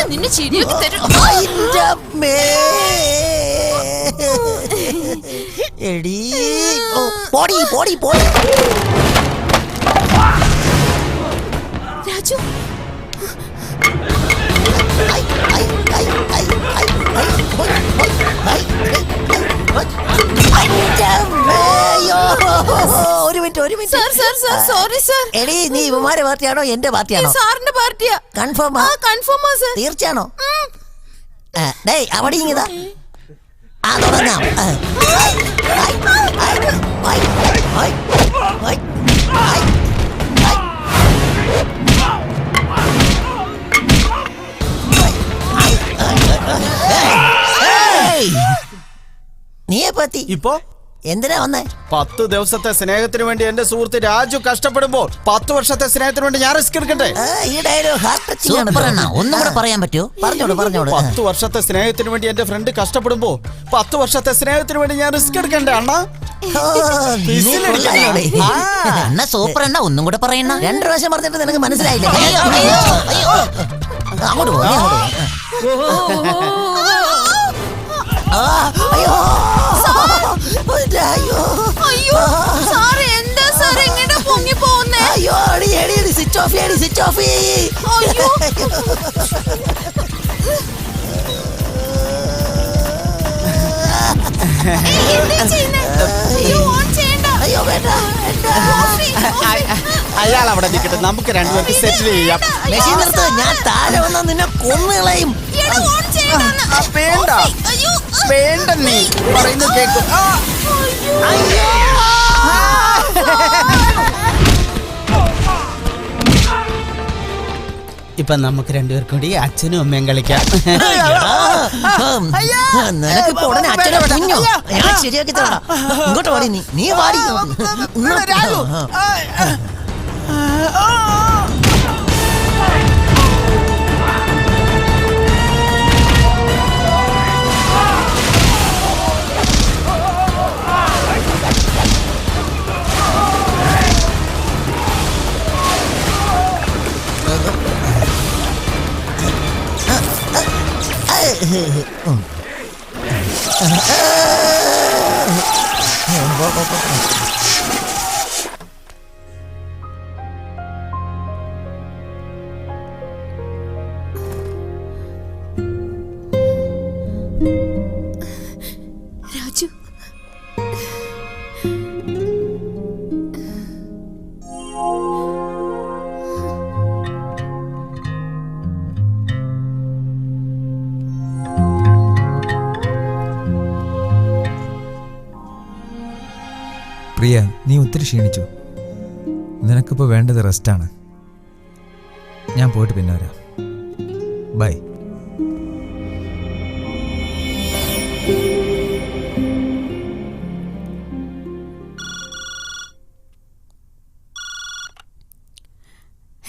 നിന്നെ ശരിയാക്കി തരും. എടീ പോടി പോടി പോടി. രാജു, ഒരു മിനിറ്റ്. Sorry sir. എടീ, നീ ഇവന്മാരെ പാർട്ടിയാണോ എന്റെ പാർട്ടിയാണോ? സാറിന്റെ പാർട്ടിയാ. കൺഫേം? കൺഫേമാ സാർ. തീർച്ചയാണോ? ഡേയ് അവിടെ ഇങ്ങതാ. തുടങ്ങാം. നീയെ പറ്റി ഇപ്പോ എന്തിനാ വന്നേ? 10 ദിവസത്തെ സ്നേഹത്തിന് വേണ്ടി എന്റെ സുഹൃത്ത് രാജു കഷ്ടപ്പെടുമ്പോൾ 10 വർഷത്തെ സ്നേഹത്തിന് വേണ്ടി ഞാൻ റിസ്ക് എടുക്കട്ടെ? ഈ ഡയലോഗ് ഹാർട്ട് ടച്ചിങ് ആണ്. ഒന്നും കൂടെ പറയാൻ പറ്റുമോ? പറഞ്ഞോളൂ. 10 വർഷത്തെ സ്നേഹത്തിന് വേണ്ടി എന്റെ ഫ്രണ്ട് കഷ്ടപ്പെടുമ്പോ 10 വർഷത്തെ സ്നേഹത്തിന് വേണ്ടി ഞാൻ റിസ്ക് എടുക്കണ്ടേ അണ്ണാ? സൂപ്പർ അണ്ണ, ഒന്നും കൂടെ പറയണ. 2 പ്രാവശ്യം പറഞ്ഞിട്ട് നിനക്ക് മനസ്സിലായില്ല. അങ്ങോട്ട് പോ. അയ്യോ സാർ, എന്താ സാർ എങ്ങനെ പൊങ്ങി പോകുന്നേ? അയ്യോ സ്വിച്ച് ഓഫ് ചെയ്യ്. അയാൾ അവിടെ നിൽക്കട്ടെ, നമുക്ക് രണ്ടുപേർക്ക് സെറ്റിൽ ചെയ്യാം. ഞാൻ താഴെ വന്നാ നിന്നെ കൊന്നുകളയും. വേണ്ട നീ പറയുന്നത് കേൾക്കും. ഇപ്പൊ നമുക്ക് രണ്ടുപേർക്കും കൂടി അച്ഛനും അമ്മയും കളിക്കാം. നിനക്കിപ്പോ ഉടനെ അച്ഛനെ കുഞ്ഞോ ഞാൻ ശരിയാക്കി തരാം. ഇങ്ങോട്ട് പാടി. നീ പാടി. രാജു, പ്രിയ, നീ ഒത്തിരി ക്ഷീണിച്ചു. നിനക്കിപ്പോൾ വേണ്ടത് റെസ്റ്റാണ്. ഞാൻ പോയിട്ട് പിന്നെ വരാം. ബൈ.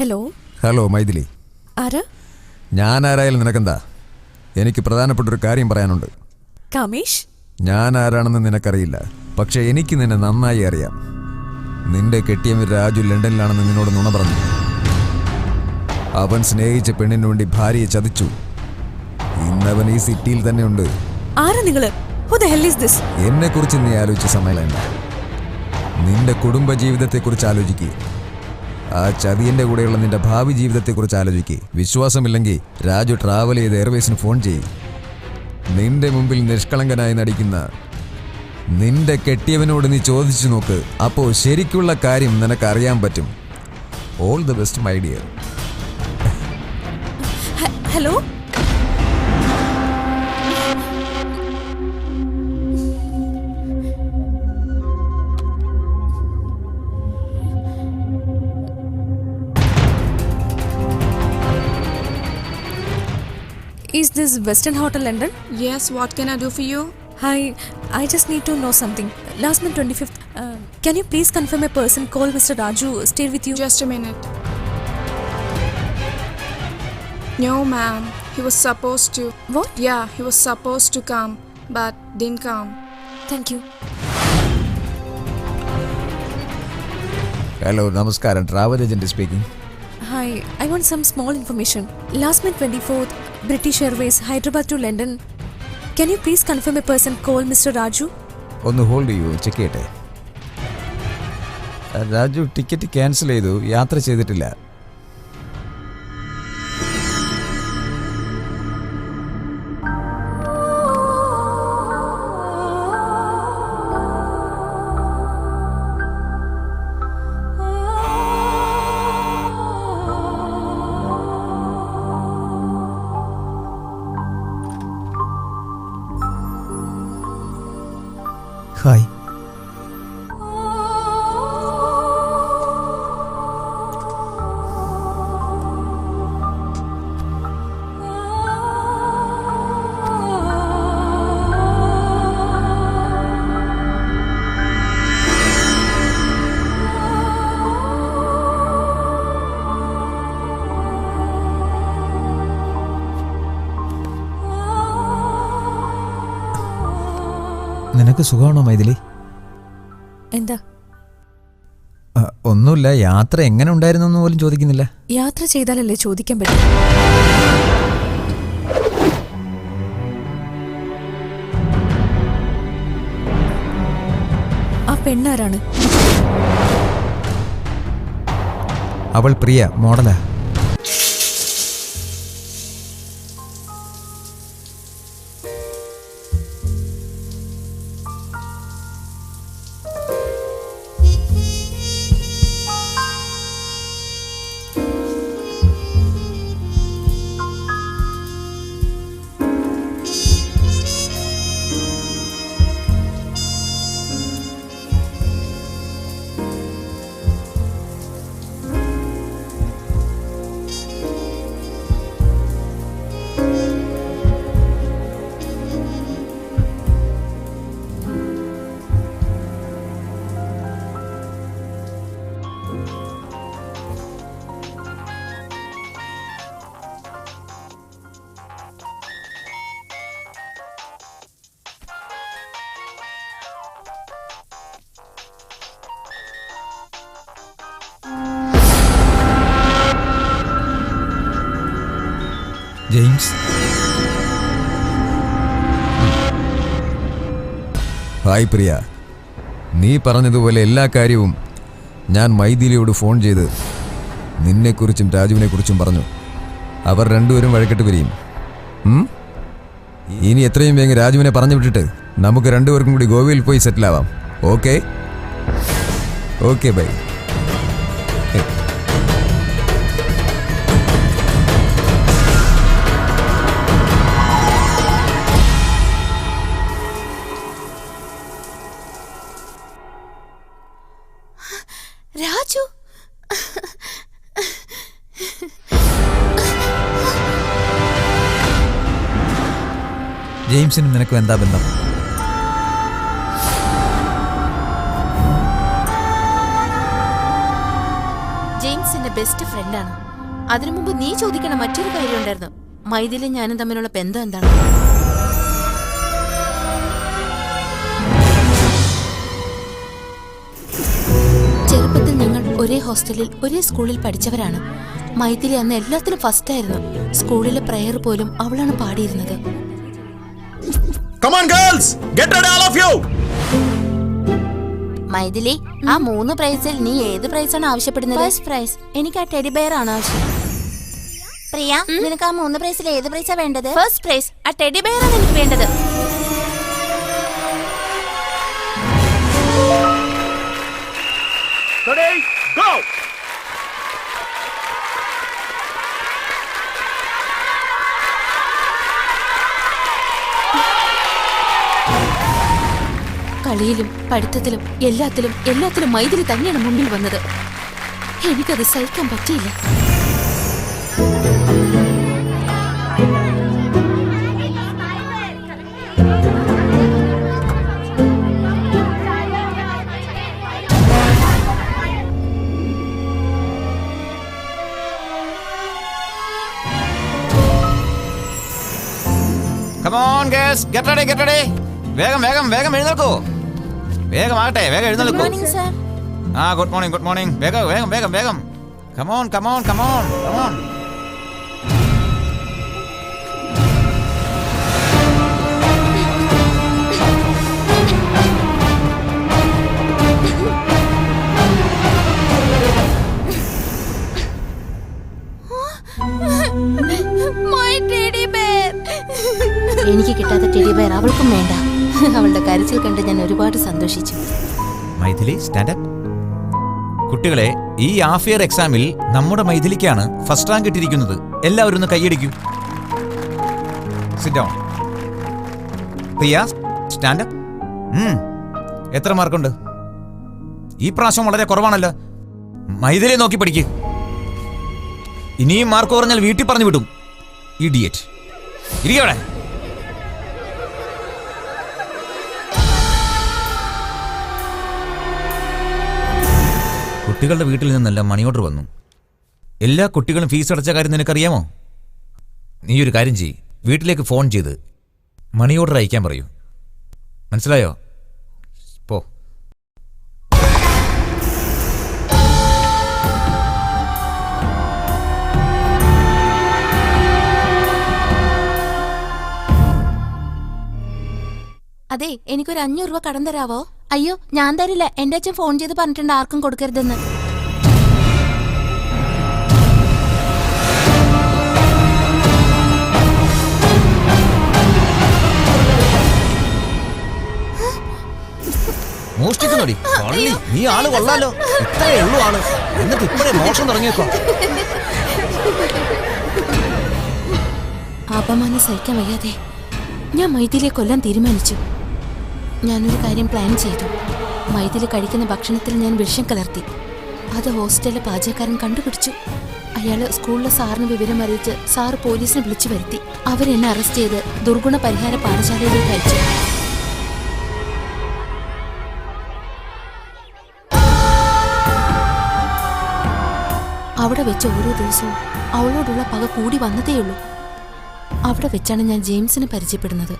ഹലോ. ഹലോ മൈഥിലി. ആരാ? ഞാൻ ആരായാലും നിനക്കെന്താ? എനിക്ക് പ്രധാനപ്പെട്ടൊരു കാര്യം പറയാനുണ്ട്. കാമേഷ്? ഞാൻ ആരാണെന്ന് നിനക്കറിയില്ല, പക്ഷെ എനിക്ക് നിന്നെ നന്നായി അറിയാം. നിന്റെ കെട്ടിയവൻ രാജു ലണ്ടനിലാണെന്ന് നിന്നോട് നുണ പറഞ്ഞു. അവൻ സ്നേഹിച്ച പെണ്ണിനു വേണ്ടി ഭാര്യയെ ചതിച്ചു. ഇന്നവൻ ഈ സിറ്റിയിൽ തന്നെ ഉണ്ട്. ആരാ നിങ്ങള്? Who the hell is this? എന്നെ കുറിച്ച് നീ ആലോചിച്ച സമയമല്ല, നിന്റെ കുടുംബ ജീവിതത്തെക്കുറിച്ച് ആലോചിക്കുക. ആ ചതിയന്റെ കൂടെയുള്ള നിന്റെ ഭാവി ജീവിതത്തെക്കുറിച്ച് ആലോചിക്കുക. വിശ്വാസമില്ലെങ്കിൽ രാജു ട്രാവൽ ചെയ്ത് എയർവേസിന് ഫോൺ ചെയ്യും. നിന്റെ മുമ്പിൽ നിഷ്കളങ്കനായി നടിക്കുന്ന നിന്റെ കെട്ടിയവനോട് നീ ചോദിച്ചു നോക്ക്. അപ്പോൾ ശരിക്കുള്ള കാര്യം നിനക്ക് അറിയാൻ പറ്റും. All the best my dear. Hello. Is this Western Hotel London? Yes, what can I do for you? Hi, I just need to know something. Last month 25th, can you please confirm a person called Mr. Raju stayed with you? Just a minute. No, ma'am. He was supposed to. What? Yeah, he was supposed to come, but didn't come. Thank you. Hello, നമസ്കാരം. Travel agent speaking. Hi, I want some small information. Last month 24th, British Airways, Hyderabad to London. Can you please confirm a person called Mr. Raju? ഒന്ന് hold ചെയ്യൂ, check ചെയ്യട്ടെ. Raju ticket cancel ചെയ്തു, യാത്ര ചെയ്തിട്ടില്ല. Hi. നിനക്ക് സുഖമാണോ മൈഥിലി? എന്താ? ഒന്നുമില്ല. യാത്ര എങ്ങനെ ഉണ്ടായിരുന്നു എന്ന് പോലും ചോദിക്കുന്നില്ല. യാത്ര ചെയ്താലല്ലേ ചോദിക്കാൻ പറ്റും. ആ പെണ്ണാരാണ്? അവൾ പ്രിയ, മോഡലാ. ജെയിംസ്. ഹായ് പ്രിയ, നീ പറഞ്ഞതുപോലെ എല്ലാ കാര്യവും ഞാൻ മൈഥിലിയോട് ഫോൺ ചെയ്ത് നിന്നെക്കുറിച്ചും രാജുവിനെക്കുറിച്ചും പറഞ്ഞു. അവർ രണ്ടുപേരും വഴക്കെട്ട് പിരിയും. ഇനി എത്രയും വേഗം രാജുവിനെ പറഞ്ഞു വിട്ടിട്ട് നമുക്ക് രണ്ടുപേർക്കും കൂടി ഗോവയിൽ പോയി സെറ്റിൽ ആവാം. Okay okay bye. രാജു, ജെയിംസിനും നിനക്കും എന്താ ബന്ധം? ജെയിംസിന്റെ ബെസ്റ്റ് ഫ്രണ്ടാണ്. അതിനു മുമ്പ് നീ ചോദിക്കണ മറ്റൊരു കാര്യം ഉണ്ടായിരുന്നു. മൈഥിലും ഞാനും തമ്മിലുള്ള ബന്ധം എന്താണ്? ചെറുപ്പത്തിൽ ഞങ്ങൾ ഒരേ ഹോസ്റ്റലിൽ ഒരേ സ്കൂളിൽ പഠിച്ചവരാണ്. മൈഥിലി അന്ന് എല്ലാത്തിലും ഫസ്റ്റ് ആയിരുന്നു. സ്കൂളിലെ പ്രയർ പോലും അവളാണ് പാടിയിരുന്നത്. മൈഥിലി, ആ 3 പ്രൈസിൽ നീ ഏത് പ്രൈസാണ് ആവശ്യപ്പെടുന്നത്? First prize. എനിക്ക് ആ ടെഡി ബെയർ ആണ് ആവശ്യം. പ്രിയ, നിനക്ക് ആ 3 പ്രൈസിൽ ഏത് പ്രൈസാ വേണ്ടത്? First prize. ആ ടെഡി ബെയർ ആണ് എനിക്ക് വേണ്ടത്. Go! കളിയിലും പഠിത്തത്തിലും എല്ലാത്തിലും മൈഥിലി തന്നെയാണ് മുന്നിൽ വന്നത്. എനിക്കത് സഹിക്കാൻ പറ്റിയില്ല. Come on guys, get ready. വേഗം എഴുന്നേൽക്കൂ. വേഗം ആകട്ടെ, വേഗം എഴുന്നേൽക്കൂ. Good morning. വേഗം. Come on. എനിക്ക് കിട്ടാത്ത ടെഡി ബെയർ അവൾക്കും വേണ്ട. അവളുടെ കരച്ചിൽ കണ്ട് ഞാൻ ഒരുപാട് സന്തോഷിച്ചു. Maithili, stand up. കുട്ടികളെ, ഈ ഹാഫ് ഇയർ എക്സാമിൽ നമ്മുടെ മൈഥിലിക്കാണ് ഫസ്റ്റ് റാങ്ക് കിട്ടിയിരിക്കുന്നത്. എല്ലാവരും ഒന്ന് കൈയടിക്കൂ. Sit down. Priya, stand up. എത്ര മാർക്കുണ്ട്? ഈ പ്രാവശ്യം വളരെ കുറവാണല്ലോ. മൈഥിലിയെ നോക്കി പഠിക്ക്. ഇനിയും മാർക്ക് കുറഞ്ഞാൽ വീട്ടിൽ പറഞ്ഞു വിടും. ഇഡിയറ്റ്. ഇരിക്കവിടെ. കുട്ടികളുടെ വീട്ടിൽ നിന്നല്ല മണി ഓർഡർ വന്നു. എല്ലാ കുട്ടികളും ഫീസ് അടച്ച കാര്യം നിനക്കറിയാമോ? നീ ഒരു കാര്യം ചെയ്യ്, വീട്ടിലേക്ക് ഫോൺ ചെയ്ത് മണി ഓർഡർ അയക്കാൻ പറയൂ. മനസ്സിലായോ? പോ. അതെ, എനിക്കൊരു 500 രൂപ കടം തരാവോ? അയ്യോ, ഞാൻ തരില്ല. എന്റെ അച്ഛൻ ഫോൺ ചെയ്ത് പറഞ്ഞിട്ടുണ്ട് ആർക്കും കൊടുക്കരുതെന്ന്. മോഷ്ടിക്കുന്നോടി കള്ളി. നീ ആള് കൊള്ളാലോ. ഇത്രയേ ഉള്ളൂ ആള്. എന്നിട്ട് ഇപ്പഴേ മോഷണം തുടങ്ങിയേക്കോ. അപമാനം സഹിക്കാൻ വയ്യാതെ ഞാൻ മൈഥിലിയെ കൊല്ലാൻ തീരുമാനിച്ചു. ഞാനൊരു കാര്യം പ്ലാൻ ചെയ്തു. മൈഥിലി കഴിക്കുന്ന ഭക്ഷണത്തിൽ ഞാൻ വിഷം കലർത്തി. അത് ഹോസ്റ്റലിലെ പാചകക്കാരൻ കണ്ടുപിടിച്ചു. അയാള് സ്കൂളിലെ സാറിന് വിവരം അറിയിച്ച് സാറ് പോലീസിനെ വിളിച്ചു വരുത്തി. അവരെന്നെ അറസ്റ്റ് ചെയ്ത് ദുർഗുണ പരിഹാര പാഠശാലയിലേക്ക് അയച്ചു. അവിടെ വെച്ച് ഓരോ ദിവസവും അവളോടുള്ള പക കൂടി വന്നതേയുള്ളൂ. അവിടെ വെച്ചാണ് ഞാൻ ജെയിംസിനെ പരിചയപ്പെടുന്നത്.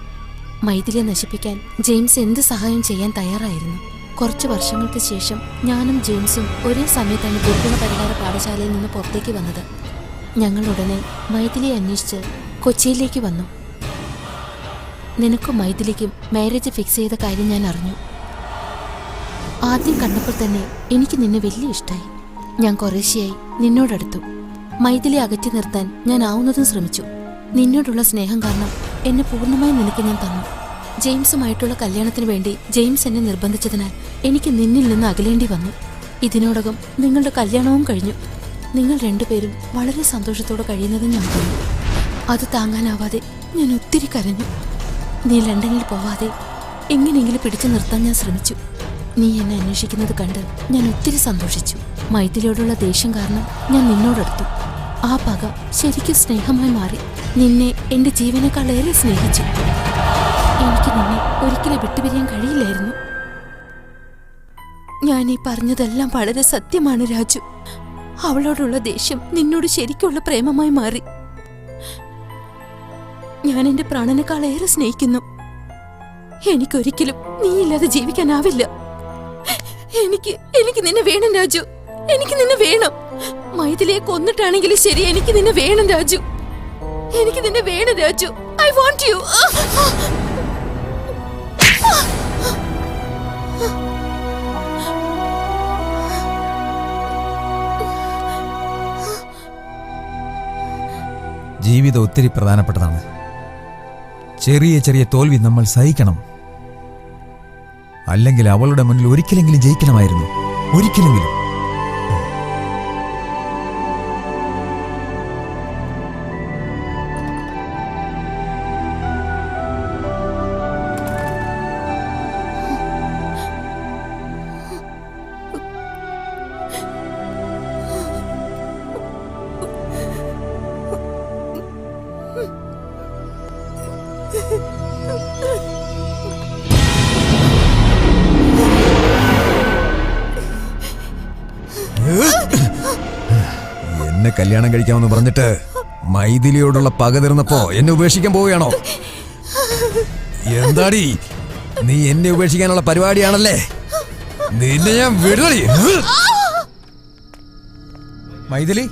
മൈഥിലിയെ നശിപ്പിക്കാൻ ജെയിംസ് എന്ത് സഹായം ചെയ്യാൻ തയ്യാറായിരുന്നു. കുറച്ച് വർഷങ്ങൾക്ക് ശേഷം ഞാനും ജെയിംസും ഒരേ സമയത്താണ് ദുർഗുണ പരിഹാര പാഠശാലയിൽ നിന്ന് പുറത്തേക്ക് വന്നത്. ഞങ്ങൾ ഉടനെ മൈഥിലിയെ അന്വേഷിച്ച് കൊച്ചിയിലേക്ക് വന്നു. നിനക്കും മൈഥിലിക്കും മാരേജ് ഫിക്സ് ചെയ്ത കാര്യം ഞാൻ അറിഞ്ഞു. ആദ്യം കണ്ടപ്പോൾ തന്നെ എനിക്ക് നിന്നെ വലിയ ഇഷ്ടമായി. ഞാൻ കുറേശ്ശെയായി നിന്നോടടുത്തു. മൈഥിലി അകറ്റി നിർത്താൻ ഞാൻ ആവുന്നതും ശ്രമിച്ചു. നിന്നോടുള്ള സ്നേഹം കാരണം എന്നെ പൂർണ്ണമായി നിനക്ക് ഞാൻ തന്നു. ജെയിംസുമായിട്ടുള്ള കല്യാണത്തിന് വേണ്ടി ജെയിംസ് എന്നെ നിർബന്ധിച്ചതിനാൽ എനിക്ക് നിന്നിൽ നിന്ന് അകലേണ്ടി വന്നു. ഇതിനോടകം നിങ്ങളുടെ കല്യാണവും കഴിഞ്ഞു. നിങ്ങൾ രണ്ടുപേരും വളരെ സന്തോഷത്തോടെ കഴിയുന്നതും ഞാൻ കണ്ടു. അത് താങ്ങാനാവാതെ ഞാൻ ഒത്തിരി കരഞ്ഞു. നീ ലണ്ടനിൽ പോവാതെ എങ്ങനെയെങ്കിലും പിടിച്ചു നിർത്താൻ ഞാൻ ശ്രമിച്ചു. നീ എന്നെ അന്വേഷിക്കുന്നത് കണ്ട് ഞാൻ ഒത്തിരി സന്തോഷിച്ചു. മൈഥിലിയോടുള്ള ദേഷ്യം കാരണം ഞാൻ നിന്നോടെടുത്തു. ആ പക ശരിക്കും സ്നേഹമായി മാറി. നിന്നെ എന്റെ ജീവനേക്കാൾ ഏറെ സ്നേഹിച്ചു. എനിക്ക് നിന്നെ ഒരിക്കലും വിട്ടുപിരിയാൻ കഴിയില്ലായിരുന്നു. ഞാൻ ഈ പറഞ്ഞതെല്ലാം വളരെ സത്യമാണ് രാജു. അവളോടുള്ള ദേഷ്യം നിന്നോട് ശരിക്കുള്ള പ്രേമമായി മാറി. ഞാൻ എന്റെ പ്രാണനേക്കാൾ ഏറെ സ്നേഹിക്കുന്നു. എനിക്കൊരിക്കലും നീയില്ലാതെ ജീവിക്കാനാവില്ല. എനിക്ക് നിന്നെ വേണം രാജു. എനിക്ക് നിന്നെ വേണം. മൈഥിലിയെ കൊന്നിട്ടാണെങ്കിലും ശരി, എനിക്ക് നിന്നെ വേണം രാജു. എനിക്ക് നിന്നെ വേണം രാജു. I want you. ജീവിതം ഒത്തിരി പ്രധാനപ്പെട്ടതാണ്. ചെറിയ ചെറിയ തോൽവി നമ്മൾ സഹിക്കണം. അല്ലെങ്കിൽ അവളുടെ മുന്നിൽ ഒരിക്കലെങ്കിലും ജയിക്കണമായിരുന്നു. ഒരിക്കലെങ്കിലും. എന്നെ കല്യാണം കഴിക്കാമെന്ന് പറഞ്ഞിട്ട് മൈഥിലിയോടുള്ള പക തീർന്നപ്പോ എന്നെ ഉപേക്ഷിക്കാൻ പോവുകയാണോ? എന്താടി, നീ എന്നെ ഉപേക്ഷിക്കാനുള്ള പരിപാടിയാണല്ലേ? നിന്നെ ഞാൻ വിടടി. മൈഥിലി,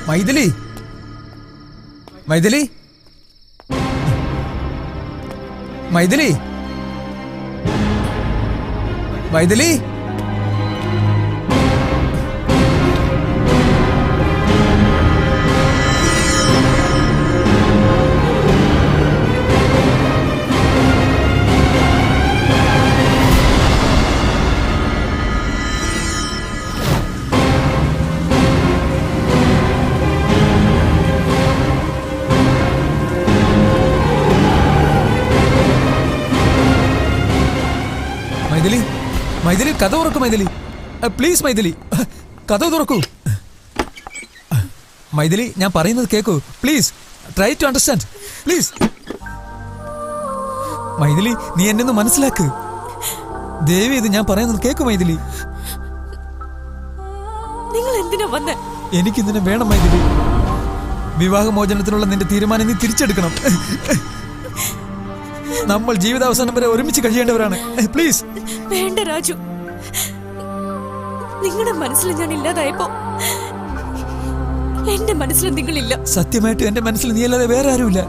മൈഥിലി, മൈഥിലി, മൈഥിലി, മൈഥിലി. മൈഥിലി, മൈഥിലി, കഥ തുറക്കൂ മൈഥിലി. പ്ലീസ് മൈഥിലി, കഥ തുറക്കൂ. മൈഥിലി, ഞാൻ പറയുന്നത് കേൾക്കൂ. Please try to understand. Please Maithili, നീ എന്നെ ഒന്ന് മനസ്സിലാക്ക്. ദേവി, ഇത് ഞാൻ പറയുന്നത് കേൾക്കൂ മൈഥിലി. നിങ്ങൾ എന്തിനാ വന്നേ? എനിക്ക് ഇതിനെ വേണം മൈഥിലി. വിവാഹമോചനത്തിനുള്ള നിന്റെ തീരുമാനം നീ തിരിച്ചെടുക്കണം. നമ്മൾ ജീവിതാവസാനം വരെ ഒരുമിച്ച് കഴിയേണ്ടവരാണ്. പ്ലീസ്. വേണ്ട രാജു, നിങ്ങളുടെ മനസ്സിൽ ഞാൻ ഇല്ലാതായപ്പോ എന്റെ മനസ്സിൽ നിങ്ങളില്ല. സത്യമായിട്ട് എന്റെ മനസ്സിൽ നീ അല്ലാതെ വേറെ ആരുമില്ല.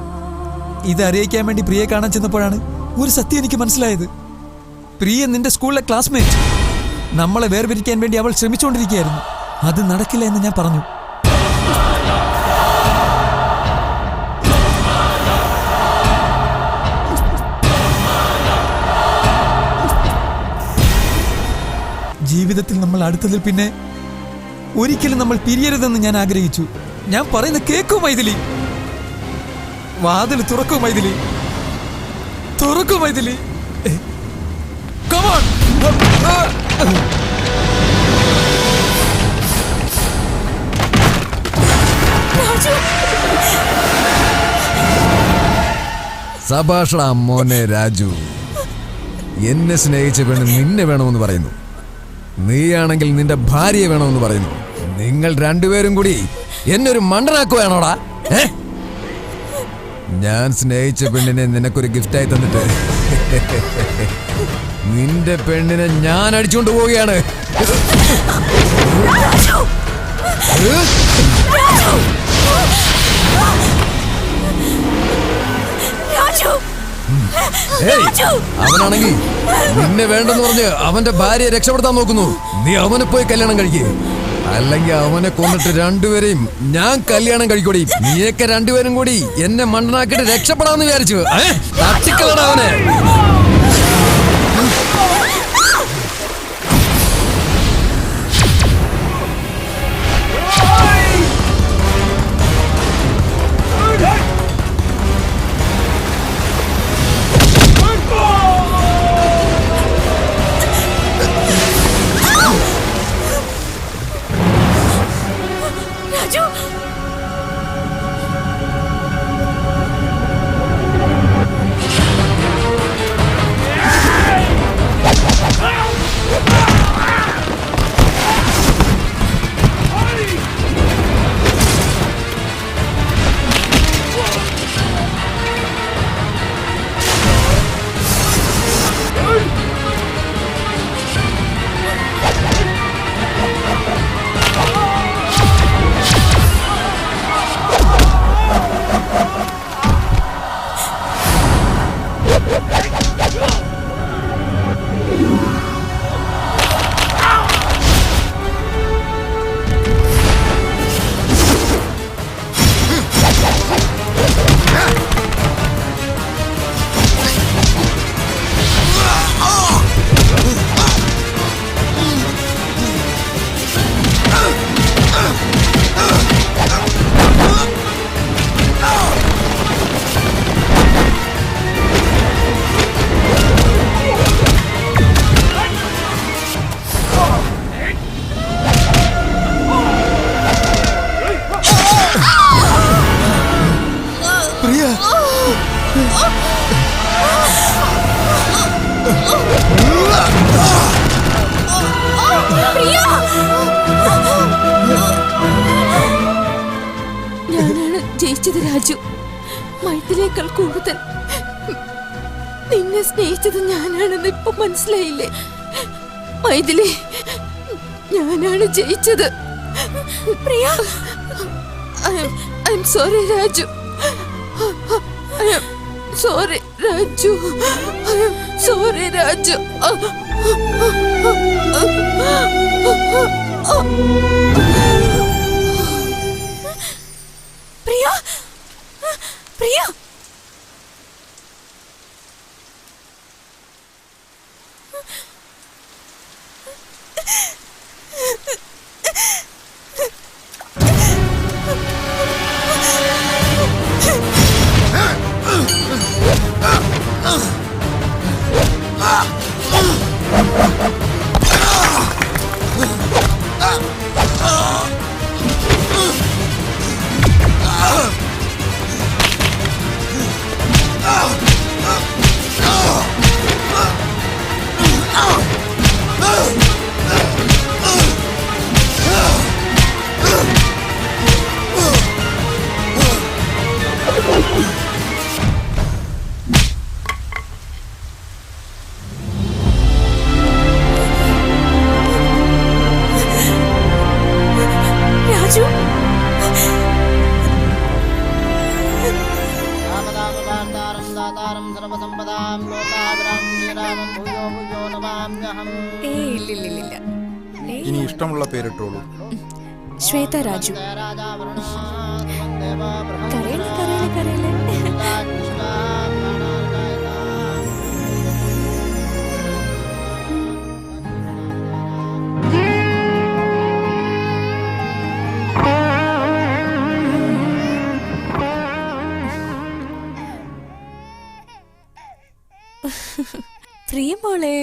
ഇത് അറിയിക്കാൻ വേണ്ടി പ്രിയെ കാണാൻ ചെന്നപ്പോഴാണ് ഒരു സത്യം എനിക്ക് മനസ്സിലായത്. പ്രിയ നിന്റെ സ്കൂളിലെ ക്ലാസ്മേറ്റ്. നമ്മളെ വേർപിരിക്കാൻ വേണ്ടി അവൾ ശ്രമിച്ചുകൊണ്ടിരിക്കുകയായിരുന്നു. അത് നടക്കില്ല എന്ന് ഞാൻ പറഞ്ഞു. ജീവിതത്തിൽ നമ്മൾ അടുത്തതിൽ പിന്നെ ഒരിക്കലും നമ്മൾ പിരിയരുതെന്ന് ഞാൻ ആഗ്രഹിച്ചു. ഞാൻ പറയുന്നത് കേൾക്കൂ മൈഥിലി. വാതിൽ തുറക്കൂ മൈഥിലി, തുറക്കൂ മൈഥിലി. Come on. സഭാഷട മോനെ രാജു. എന്നെ സ്നേഹിച്ച പെണ്ണ് നിന്നെ വേണമെന്ന് പറയുന്നു. നീയാണെങ്കിൽ നിന്റെ ഭാര്യയെ വേണമെന്ന് പറയുന്നു. നിങ്ങൾ രണ്ടുപേരും കൂടി എന്നൊരു മണ്ടനാക്കുകയാണോടാ? ഞാൻ സ്നേഹിച്ച പെണ്ണിനെ നിനക്കൊരു ഗിഫ്റ്റായി തന്നിട്ട് നിന്റെ പെണ്ണിനെ ഞാൻ അടിച്ചുകൊണ്ട് പോവുകയാണ്. അവനാണെങ്കിൽ നിന്നെ വേണ്ടെന്ന് പറഞ്ഞ് അവന്റെ ഭാര്യയെ രക്ഷപ്പെടുത്താൻ നോക്കുന്നു. നീ അവനെ പോയി കല്യാണം കഴിക്കുക, അല്ലെങ്കിൽ അവനെ കൊന്നിട്ട് രണ്ടുപേരെയും ഞാൻ കല്യാണം കഴിക്കൂടി. നീയൊക്കെ രണ്ടുപേരും കൂടി എന്നെ മണ്ണനാക്കിട്ട് രക്ഷപ്പെടാന്ന് വിചാരിച്ചു. തട്ടിക്കളടാ അവനെ. ഞാനാണ് ജയിച്ചത് രാജു. മൈഥിലേക്കാൾ കൂടുതൽ നിന്നെ സ്നേഹിച്ചത് ഞാനാണെന്ന് ഇപ്പൊ മനസ്സിലായില്ലേ? മൈഥിലി, ഞാനാണ് ജയിച്ചത്. Priya, I am sorry Raju. I am sorry Raju. I am sorry Raju. Priya, Priya, Raju, ഇനി ഇഷ്ടമുള്ള പേരിട്ടോളൂ. ശ്വേത രാജു. കരയിലെ കരയിലെ കരയിലെ. പ്രിയ മോളെ.